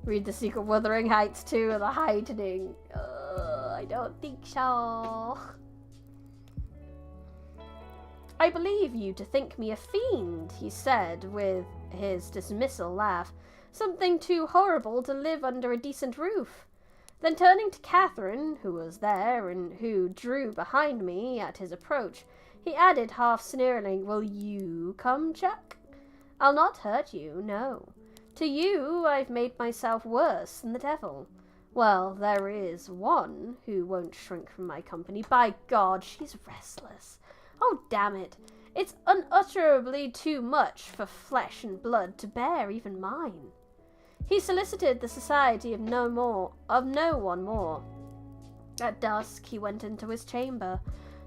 Read the secret Wuthering Heights too, the heightening. I don't think so. I believe you to think me a fiend, he said with his dismissal laugh. Something too horrible to live under a decent roof. Then turning to Catherine, who was there and who drew behind me at his approach, He added, half sneeringly, "Will you come, Jack? I'll not hurt you, no. To you I've made myself worse than the devil. Well, there is one who won't shrink from my company. By God, she's restless. Oh, damn it. It's unutterably too much for flesh and blood to bear, even mine." He solicited the society of no one more. At dusk he went into his chamber.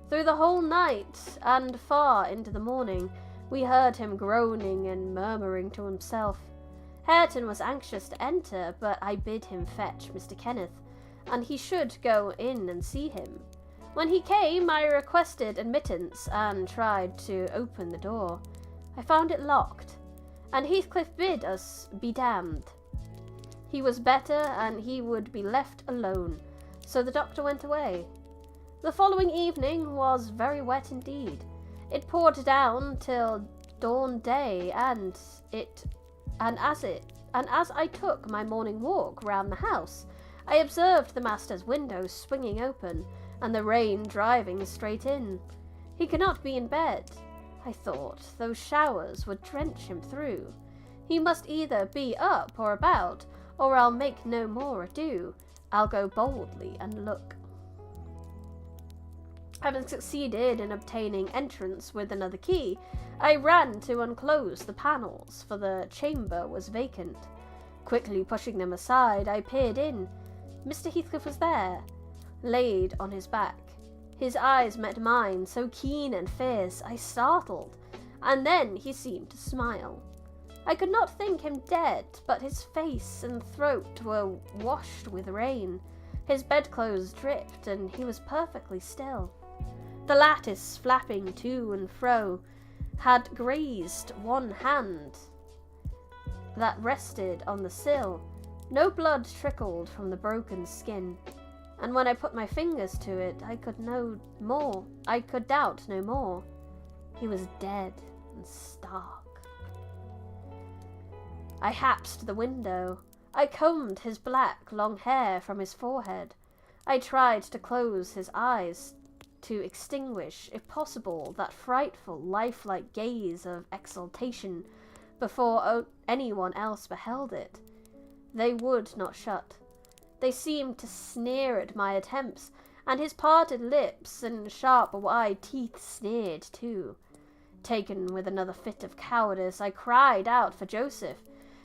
Through the whole night and far into the morning we heard him groaning and murmuring to himself. Hareton was anxious to enter, but I bid him fetch Mr. Kenneth, and he should go in and see him. When he came, I requested admittance and tried to open the door. I found it locked, and Heathcliff bid us be damned. He was better, and he would be left alone, so the doctor went away. The following evening was very wet indeed. It poured down till dawn day, and as I took my morning walk round the house, I observed the master's window swinging open, and the rain driving straight in. He cannot be in bed, I thought. Those showers would drench him through. He must either be up or about, or I'll make no more ado. I'll go boldly and look. Having succeeded in obtaining entrance with another key, I ran to unclose the panels, for the chamber was vacant. Quickly pushing them aside, I peered in. Mr. Heathcliff was there, laid on his back. His eyes met mine, so keen and fierce, I startled, and then he seemed to smile. I could not think him dead, but his face and throat were washed with rain. His bedclothes dripped, and he was perfectly still. The lattice, flapping to and fro, had grazed one hand that rested on the sill. No blood trickled from the broken skin, and when I put my fingers to it, I could doubt no more. He was dead and stark. I hapsed the window. I combed his black, long hair from his forehead. I tried to close his eyes, to extinguish, if possible, that frightful, lifelike gaze of exultation before anyone else beheld it. They would not shut. They seemed to sneer at my attempts, and his parted lips and sharp wide teeth sneered too. Taken with another fit of cowardice, I cried out for Joseph.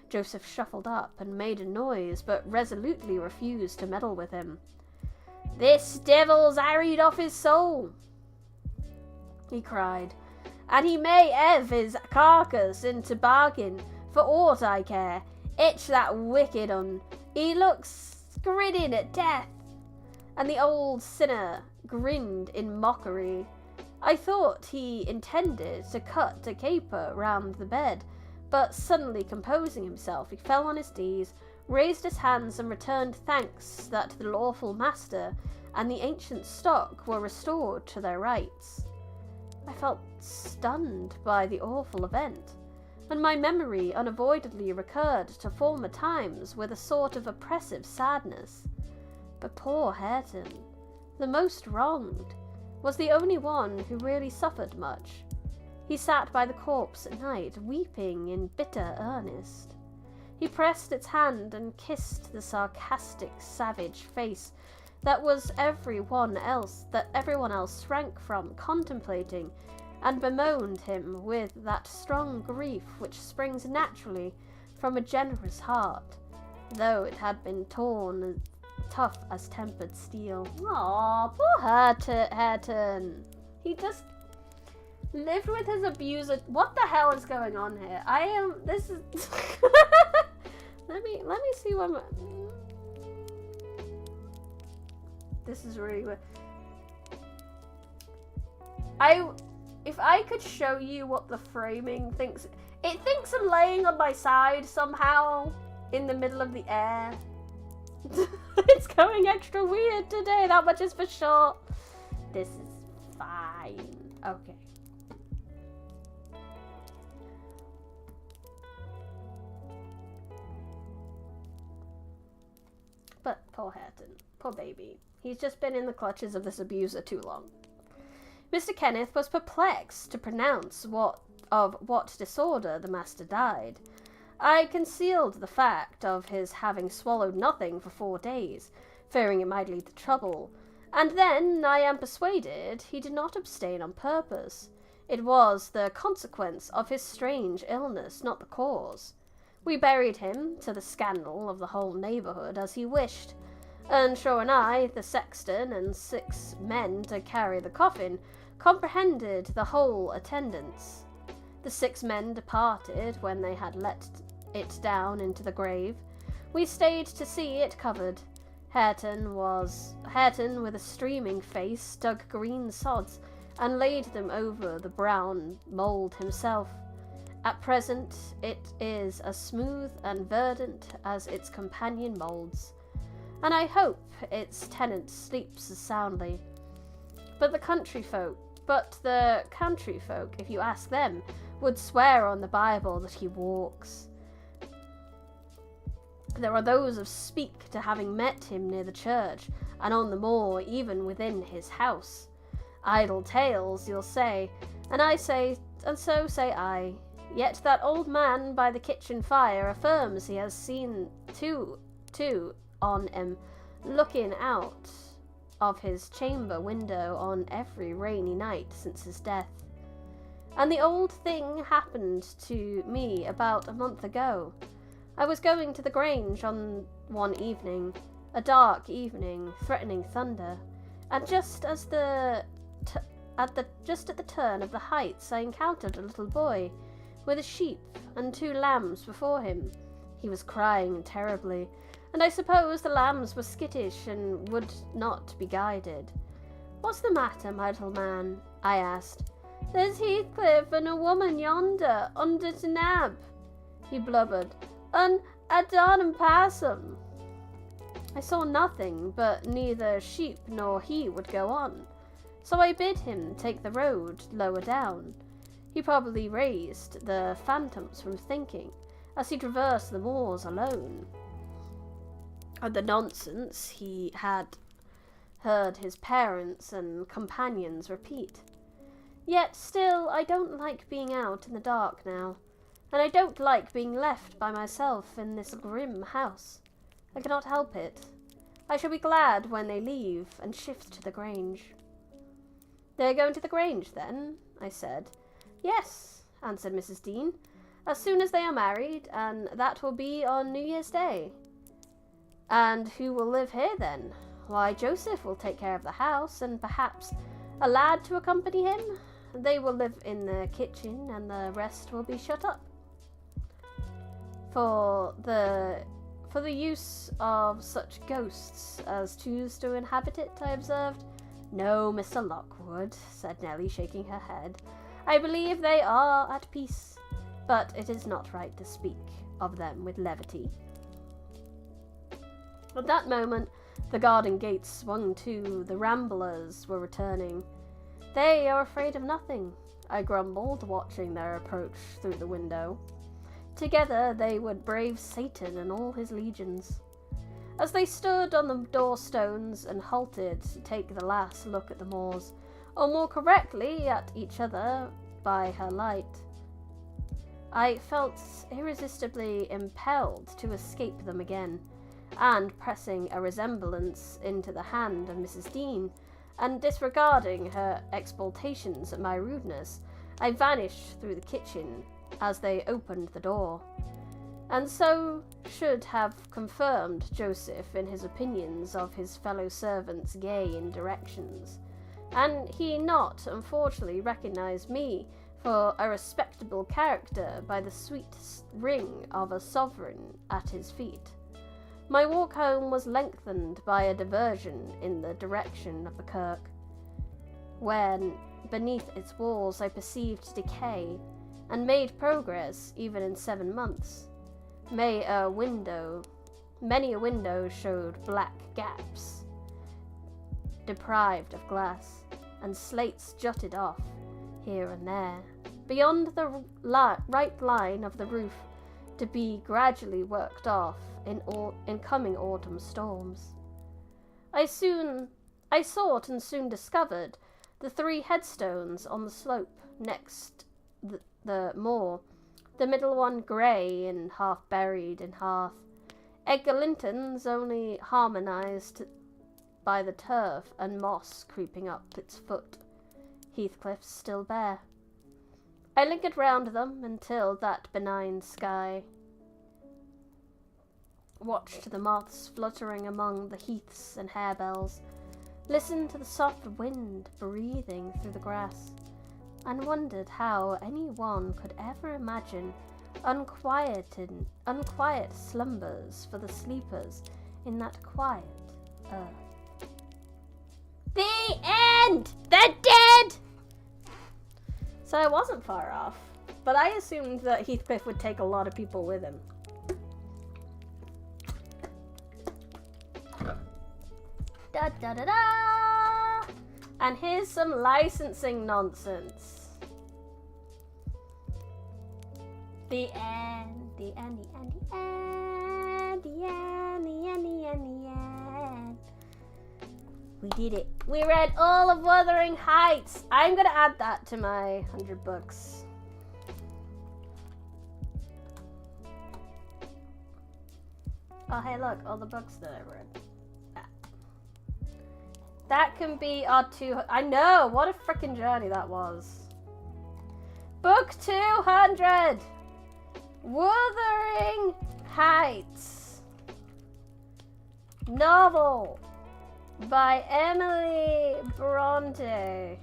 Joseph shuffled up and made a noise, but resolutely refused to meddle with him. "This devil's harried off his soul," he cried, "and he may hev his carcass into bargain, for aught I care. Itch that wicked un. He looks grinning at death." And the old sinner grinned in mockery. I thought he intended to cut a caper round the bed, but suddenly composing himself, he fell on his knees, raised his hands, and returned thanks that the lawful master and the ancient stock were restored to their rights. I felt stunned by the awful event, and my memory unavoidably recurred to former times with a sort of oppressive sadness. But poor Hareton, the most wronged, was the only one who really suffered much. He sat by the corpse at night, weeping in bitter earnest. He pressed its hand and kissed the sarcastic, savage face that everyone else shrank from contemplating, and bemoaned him with that strong grief which springs naturally from a generous heart, though it had been torn as tough as tempered steel. Aw, poor Hareton. He just lived with his abuser. What the hell is going on here? This is let me see what this is really weird. If I could show you what the framing thinks, it thinks I'm laying on my side somehow in the middle of the air. It's going extra weird today, that much is for sure. This is fine. Okay. But poor Hareton, poor baby. He's just been in the clutches of this abuser too long. Mr. Kenneth was perplexed to pronounce of what disorder the master died. I concealed the fact of his having swallowed nothing for 4 days, fearing it might lead to trouble, and then I am persuaded he did not abstain on purpose. It was the consequence of his strange illness, not the cause. We buried him, to the scandal of the whole neighbourhood, as he wished. Earnshaw and I, the sexton, and 6 men to carry the coffin, comprehended the whole attendance. The 6 men departed when they had let it down into the grave. We stayed to see it covered. Hareton, with a streaming face, dug green sods and laid them over the brown mould himself. At present it is as smooth and verdant as its companion moulds, and I hope its tenant sleeps as soundly. But the country folk, if you ask them, would swear on the Bible that he walks. There are those of speak to having met him near the church, and on the moor, even within his house. Idle tales, you'll say, and so say I. Yet that old man by the kitchen fire affirms he has seen two on him looking out of his chamber window on every rainy night since his death. And the old thing happened to me about a month ago. I was going to the Grange on one evening, a dark evening, threatening thunder, and just at the turn of the heights I encountered a little boy with a sheep and 2 lambs before him. He was crying terribly, and I suppose the lambs were skittish and would not be guided. "What's the matter, my little man?" I asked. "There's Heathcliff and a woman yonder, under t' nab," he blubbered, "and I daren't pass 'em." I saw nothing, but neither sheep nor he would go on, so I bid him take the road lower down. He probably raised the phantoms from thinking, as he traversed the moors alone, of the nonsense he had heard his parents and companions repeat. Yet still I don't like being out in the dark now, and I don't like being left by myself in this grim house. I cannot help it. I shall be glad when they leave and shift to the Grange. "They are going to the Grange, then?" I said. "Yes," answered Mrs. Dean, "as soon as they are married, and that will be on New Year's Day." "And who will live here, then?" "Why, Joseph will take care of the house, and perhaps a lad to accompany him. They will live in the kitchen, and the rest will be shut up." For the use of such ghosts as choose to inhabit it," I observed. "No, Mr. Lockwood," said Nellie, shaking her head. "I believe they are at peace, but it is not right to speak of them with levity." At that moment, the garden gates swung to. The ramblers were returning. "They are afraid of nothing," I grumbled, watching their approach through the window. Together they would brave Satan and all his legions. As they stood on the door stones and halted to take the last look at the moors, or more correctly at each other by her light, I felt irresistibly impelled to escape them again, and pressing a resemblance into the hand of Mrs. Dean, and disregarding her exultations at my rudeness, I vanished through the kitchen as they opened the door, and so should have confirmed Joseph in his opinions of his fellow servants' gay indirections, and he not unfortunately recognised me for a respectable character by the sweet ring of a sovereign at his feet. My walk home was lengthened by a diversion in the direction of the kirk, when beneath its walls I perceived decay, and made progress even in 7 months. Many a window showed black gaps, deprived of glass, and slates jutted off here and there, beyond the right line of the roof, to be gradually worked off in coming autumn storms. I sought and soon discovered The 3 headstones on the slope next the moor. The middle one grey and half buried in hearth. Edgar Linton's only harmonised by the turf and moss creeping up its foot. Heathcliff's still bare. I lingered round them until that benign sky. Watched the moths fluttering among the heaths and harebells. Listened to the soft wind breathing through the grass. And wondered how anyone could ever imagine unquiet slumbers for the sleepers in that quiet earth. The end! They're dead! So I wasn't far off, but I assumed that Heathcliff would take a lot of people with him. Da da da da! And here's some licensing nonsense. The end, the end, the end, the end, the end, the end, the end, the end. We did it. We read all of Wuthering Heights. I'm gonna add that to my 100 books. Oh, hey, look, all the books that I read. That can be our 200. I know, what a freaking journey that was. Book 200. Wuthering Heights. Novel by Emily Bronte.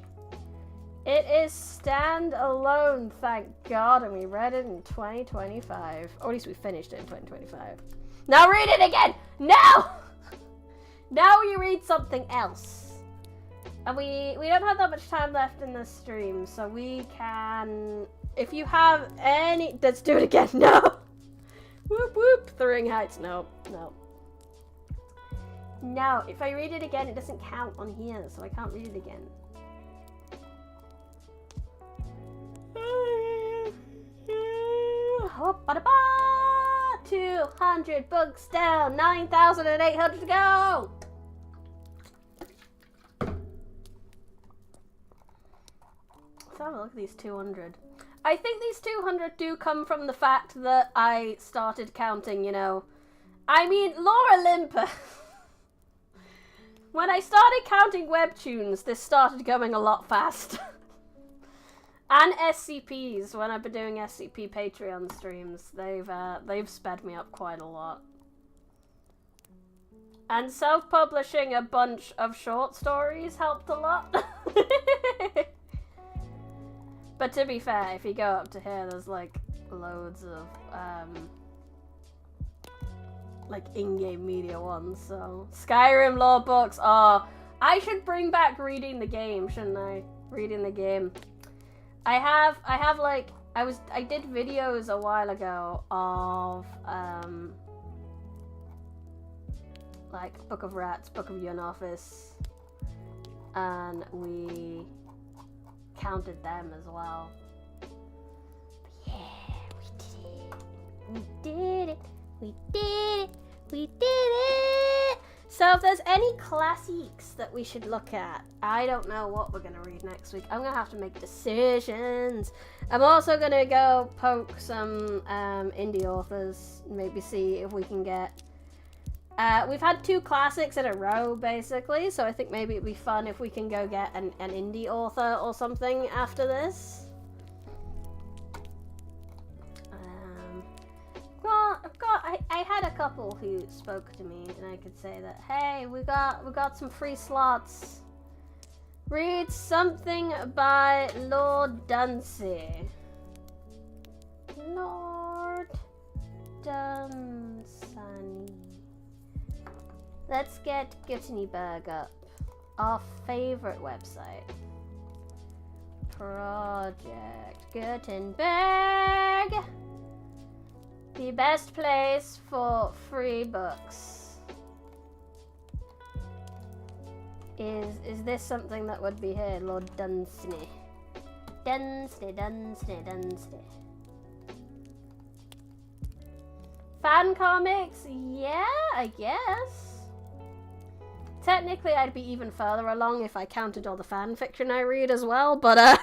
It is stand-alone, thank God, and we read it in 2025. Or at least we finished it in 2025. Now read it again! No! Now you read something else. And we don't have that much time left in this stream, so we can... If you have any... Let's do it again. No! Whoop whoop. Wuthering Heights. No. No. No. If I read it again, it doesn't count on here, so I can't read it again. 200 books down. 9,800 to go. Let's have a look at these 200. I think these 200 do come from the fact that I started counting, you know. I mean, Laura Limper. When I started counting webtoons, this started going a lot faster. And SCPs, when I've been doing SCP Patreon streams, they've sped me up quite a lot. And self-publishing a bunch of short stories helped a lot. But to be fair, if you go up to here, there's like loads of like in-game media ones. So Skyrim lore books. Oh, I should bring back reading the game, shouldn't I? Reading the game. I have like I did videos a while ago of like Book of Rats, Book of Young Office, and we counted them as well. But yeah, we did it. We did it. We did it. So if there's any classics that we should look at, I don't know what we're going to read next week. I'm going to have to make decisions. I'm also going to go poke some indie authors, maybe see if we can get... we've had 2 classics in a row, basically, so I think maybe it'd be fun if we can go get an indie author or something after this. I had a couple who spoke to me, and I could say that, hey, we got some free slots. Read something by Lord Dunsey. Lord Dunsey. Let's get Gutenberg up. Our favorite website. Project Gutenberg. The best place for free books. Is this something that would be here, Lord Dunsey? Dunsey. Fan comics? Yeah, I guess. Technically, I'd be even further along if I counted all the fan fiction I read as well, but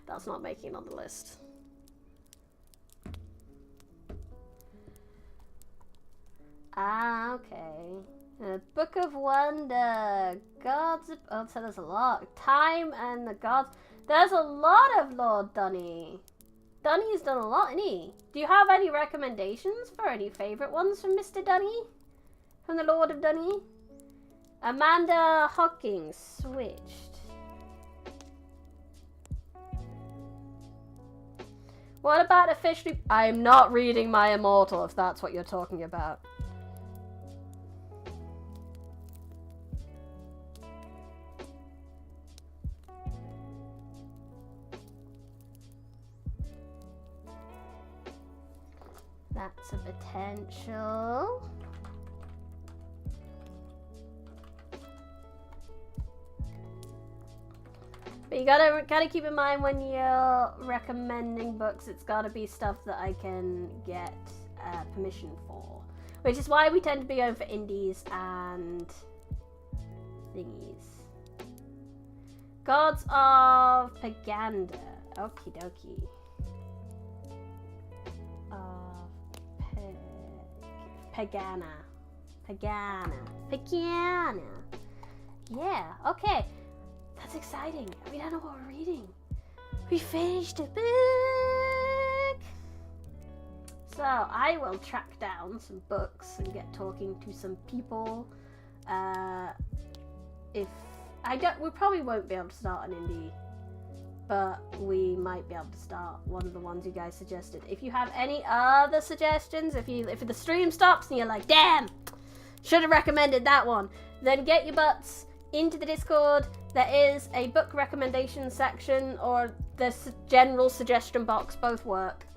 that's not making it on the list. Ah, okay. Book of Wonder. Gods. Oh, so there's a lot. Time and the Gods. There's a lot of Lord Dunny. Dunny's done a lot, isn't he? Do you have any recommendations for any favourite ones from Mr. Dunny? From the Lord of Dunny? Amanda Hawkins switched. What about officially? I'm not reading My Immortal, if that's what you're talking about. That's a potential. But you gotta keep in mind when you're recommending books, it's gotta be stuff that I can get permission for. Which is why we tend to be going for indies and thingies. Gods of Paganda. Okie dokie. Pagana. Yeah, okay. That's exciting. We don't know what we're reading. We finished a book. So I will track down some books and get talking to some people. If I don't, we probably won't be able to start an indie, but we might be able to start one of the ones you guys suggested. If you have any other suggestions, if the stream stops and you're like, damn, should have recommended that one, then get your butts into the Discord. There is a book recommendation section or the general suggestion box, both work,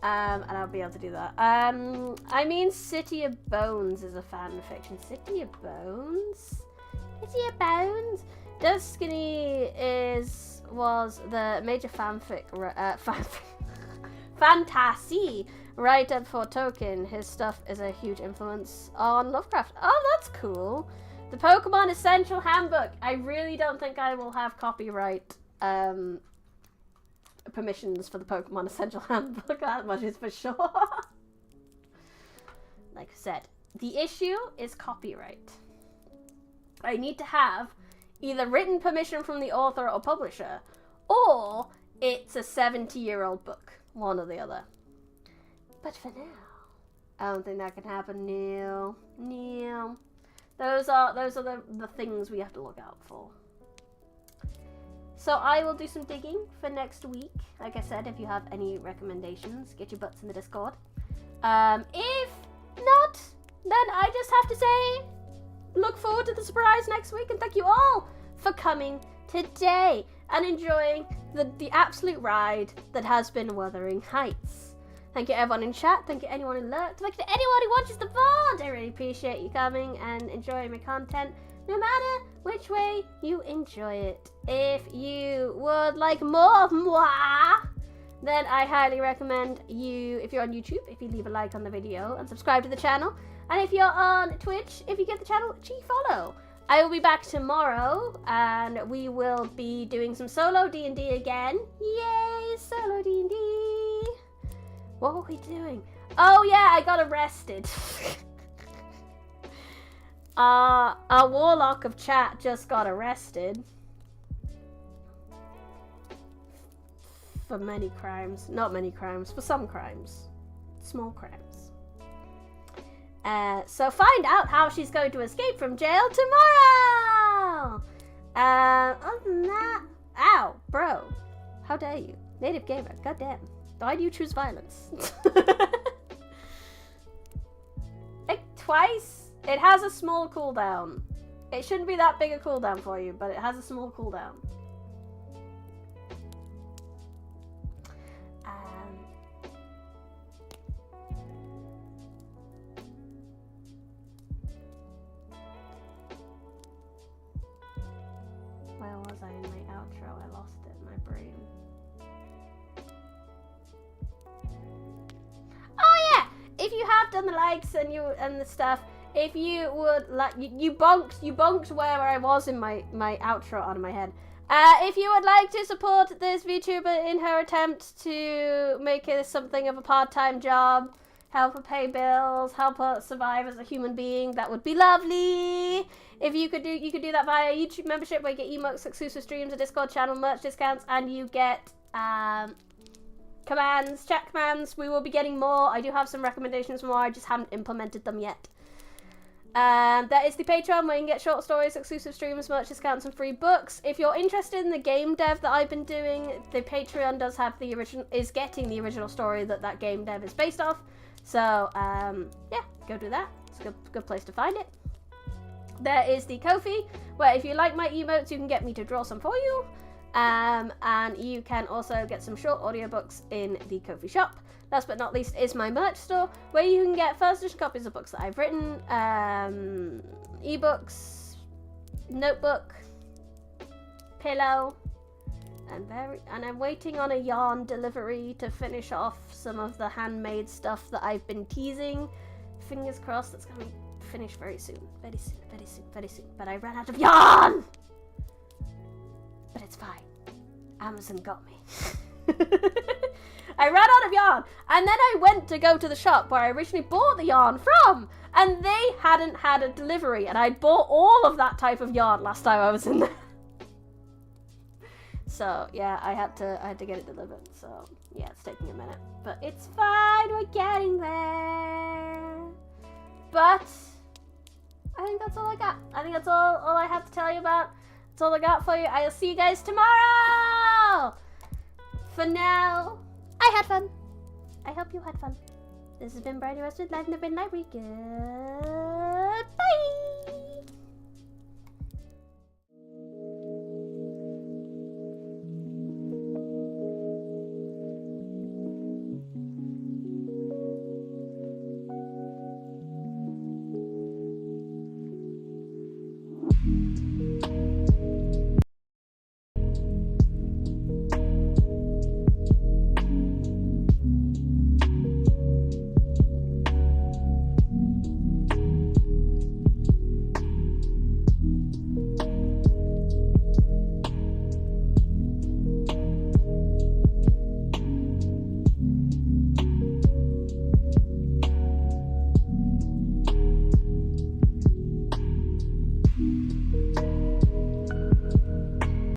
and I'll be able to do that. I mean, City of Bones is a fan fiction. City of Bones? City of Bones? Duscany was the major fantasy writer for Tolkien. His stuff is a huge influence on Lovecraft. Oh, that's cool. The Pokemon Essential Handbook. I really don't think I will have copyright permissions for the Pokemon Essential Handbook. That much is for sure. Like I said, the issue is copyright. I need to have either written permission from the author or publisher, or it's a 70-year-old book. One or the other. But for now, I don't think that can happen. No. Those are the things we have to look out for. So I will do some digging for next week. Like I said, if you have any recommendations, get your butts in the Discord. If not, then I just have to say, look forward to the surprise next week, and thank you all for coming today and enjoying the absolute ride that has been Wuthering Heights. Thank you everyone in chat, thank you anyone who lurked, thank you to anyone who watches the VOD. I really appreciate you coming and enjoying my content, no matter which way you enjoy it. If you would like more of moi, then I highly recommend you, if you're on YouTube, if you leave a like on the video and subscribe to the channel. And if you're on Twitch, if you give the channel a follow. I will be back tomorrow, and we will be doing some solo D&D again. Yay, solo D&D. What were we doing? Oh yeah, I got arrested. A warlock of chat just got arrested. For many crimes. Not many crimes, for some crimes. Small crimes. So find out how she's going to escape from jail tomorrow! Other than that... Ow, bro. How dare you? Native gamer, goddamn. Why do you choose violence? Like twice? It has a small cooldown. It shouldn't be that big a cooldown for you, but it has a small cooldown. Where was I in my outro? I lost it in my brain. Oh yeah! If you have done the likes and the stuff, If you would like, you bonked where I was in my outro out of my head. If you would like to support this VTuber in her attempt to make it something of a part-time job, help her pay bills, help her survive as a human being, that would be lovely. If you could do that via YouTube membership, where you get emotes, exclusive streams, a Discord channel, merch discounts, and you get commands, chat commands. We will be getting more. I do have some recommendations more. I just haven't implemented them yet. There is the Patreon, where you can get short stories, exclusive streams, merch discounts, and free books. If you're interested in the game dev that I've been doing, the Patreon does have is getting the original story that game dev is based off. So, yeah, go do that. It's a good place to find it. There is the Kofi, where if you like my emotes, you can get me to draw some for you. And you can also get some short audiobooks in the Kofi shop. Last but not least is my merch store, where you can get first edition copies of books that I've written, ebooks, notebook, pillow, and I'm waiting on a yarn delivery to finish off some of the handmade stuff that I've been teasing. Fingers crossed that's going to be finished very soon. Very soon, very soon, very soon. But I ran out of yarn! But it's fine. Amazon got me. I ran out of yarn, and then I went to go to the shop where I originally bought the yarn from, and they hadn't had a delivery, and I bought all of that type of yarn last time I was in there. So yeah, I had to get it delivered. So yeah, it's taking a minute, but it's fine. We're getting there. But I think that's all I got. I think that's all I have to tell you about. That's all I got for you. I'll see you guys tomorrow. For now, I had fun. I hope you had fun. This has been Brady West with Life in the Midnight Weekend.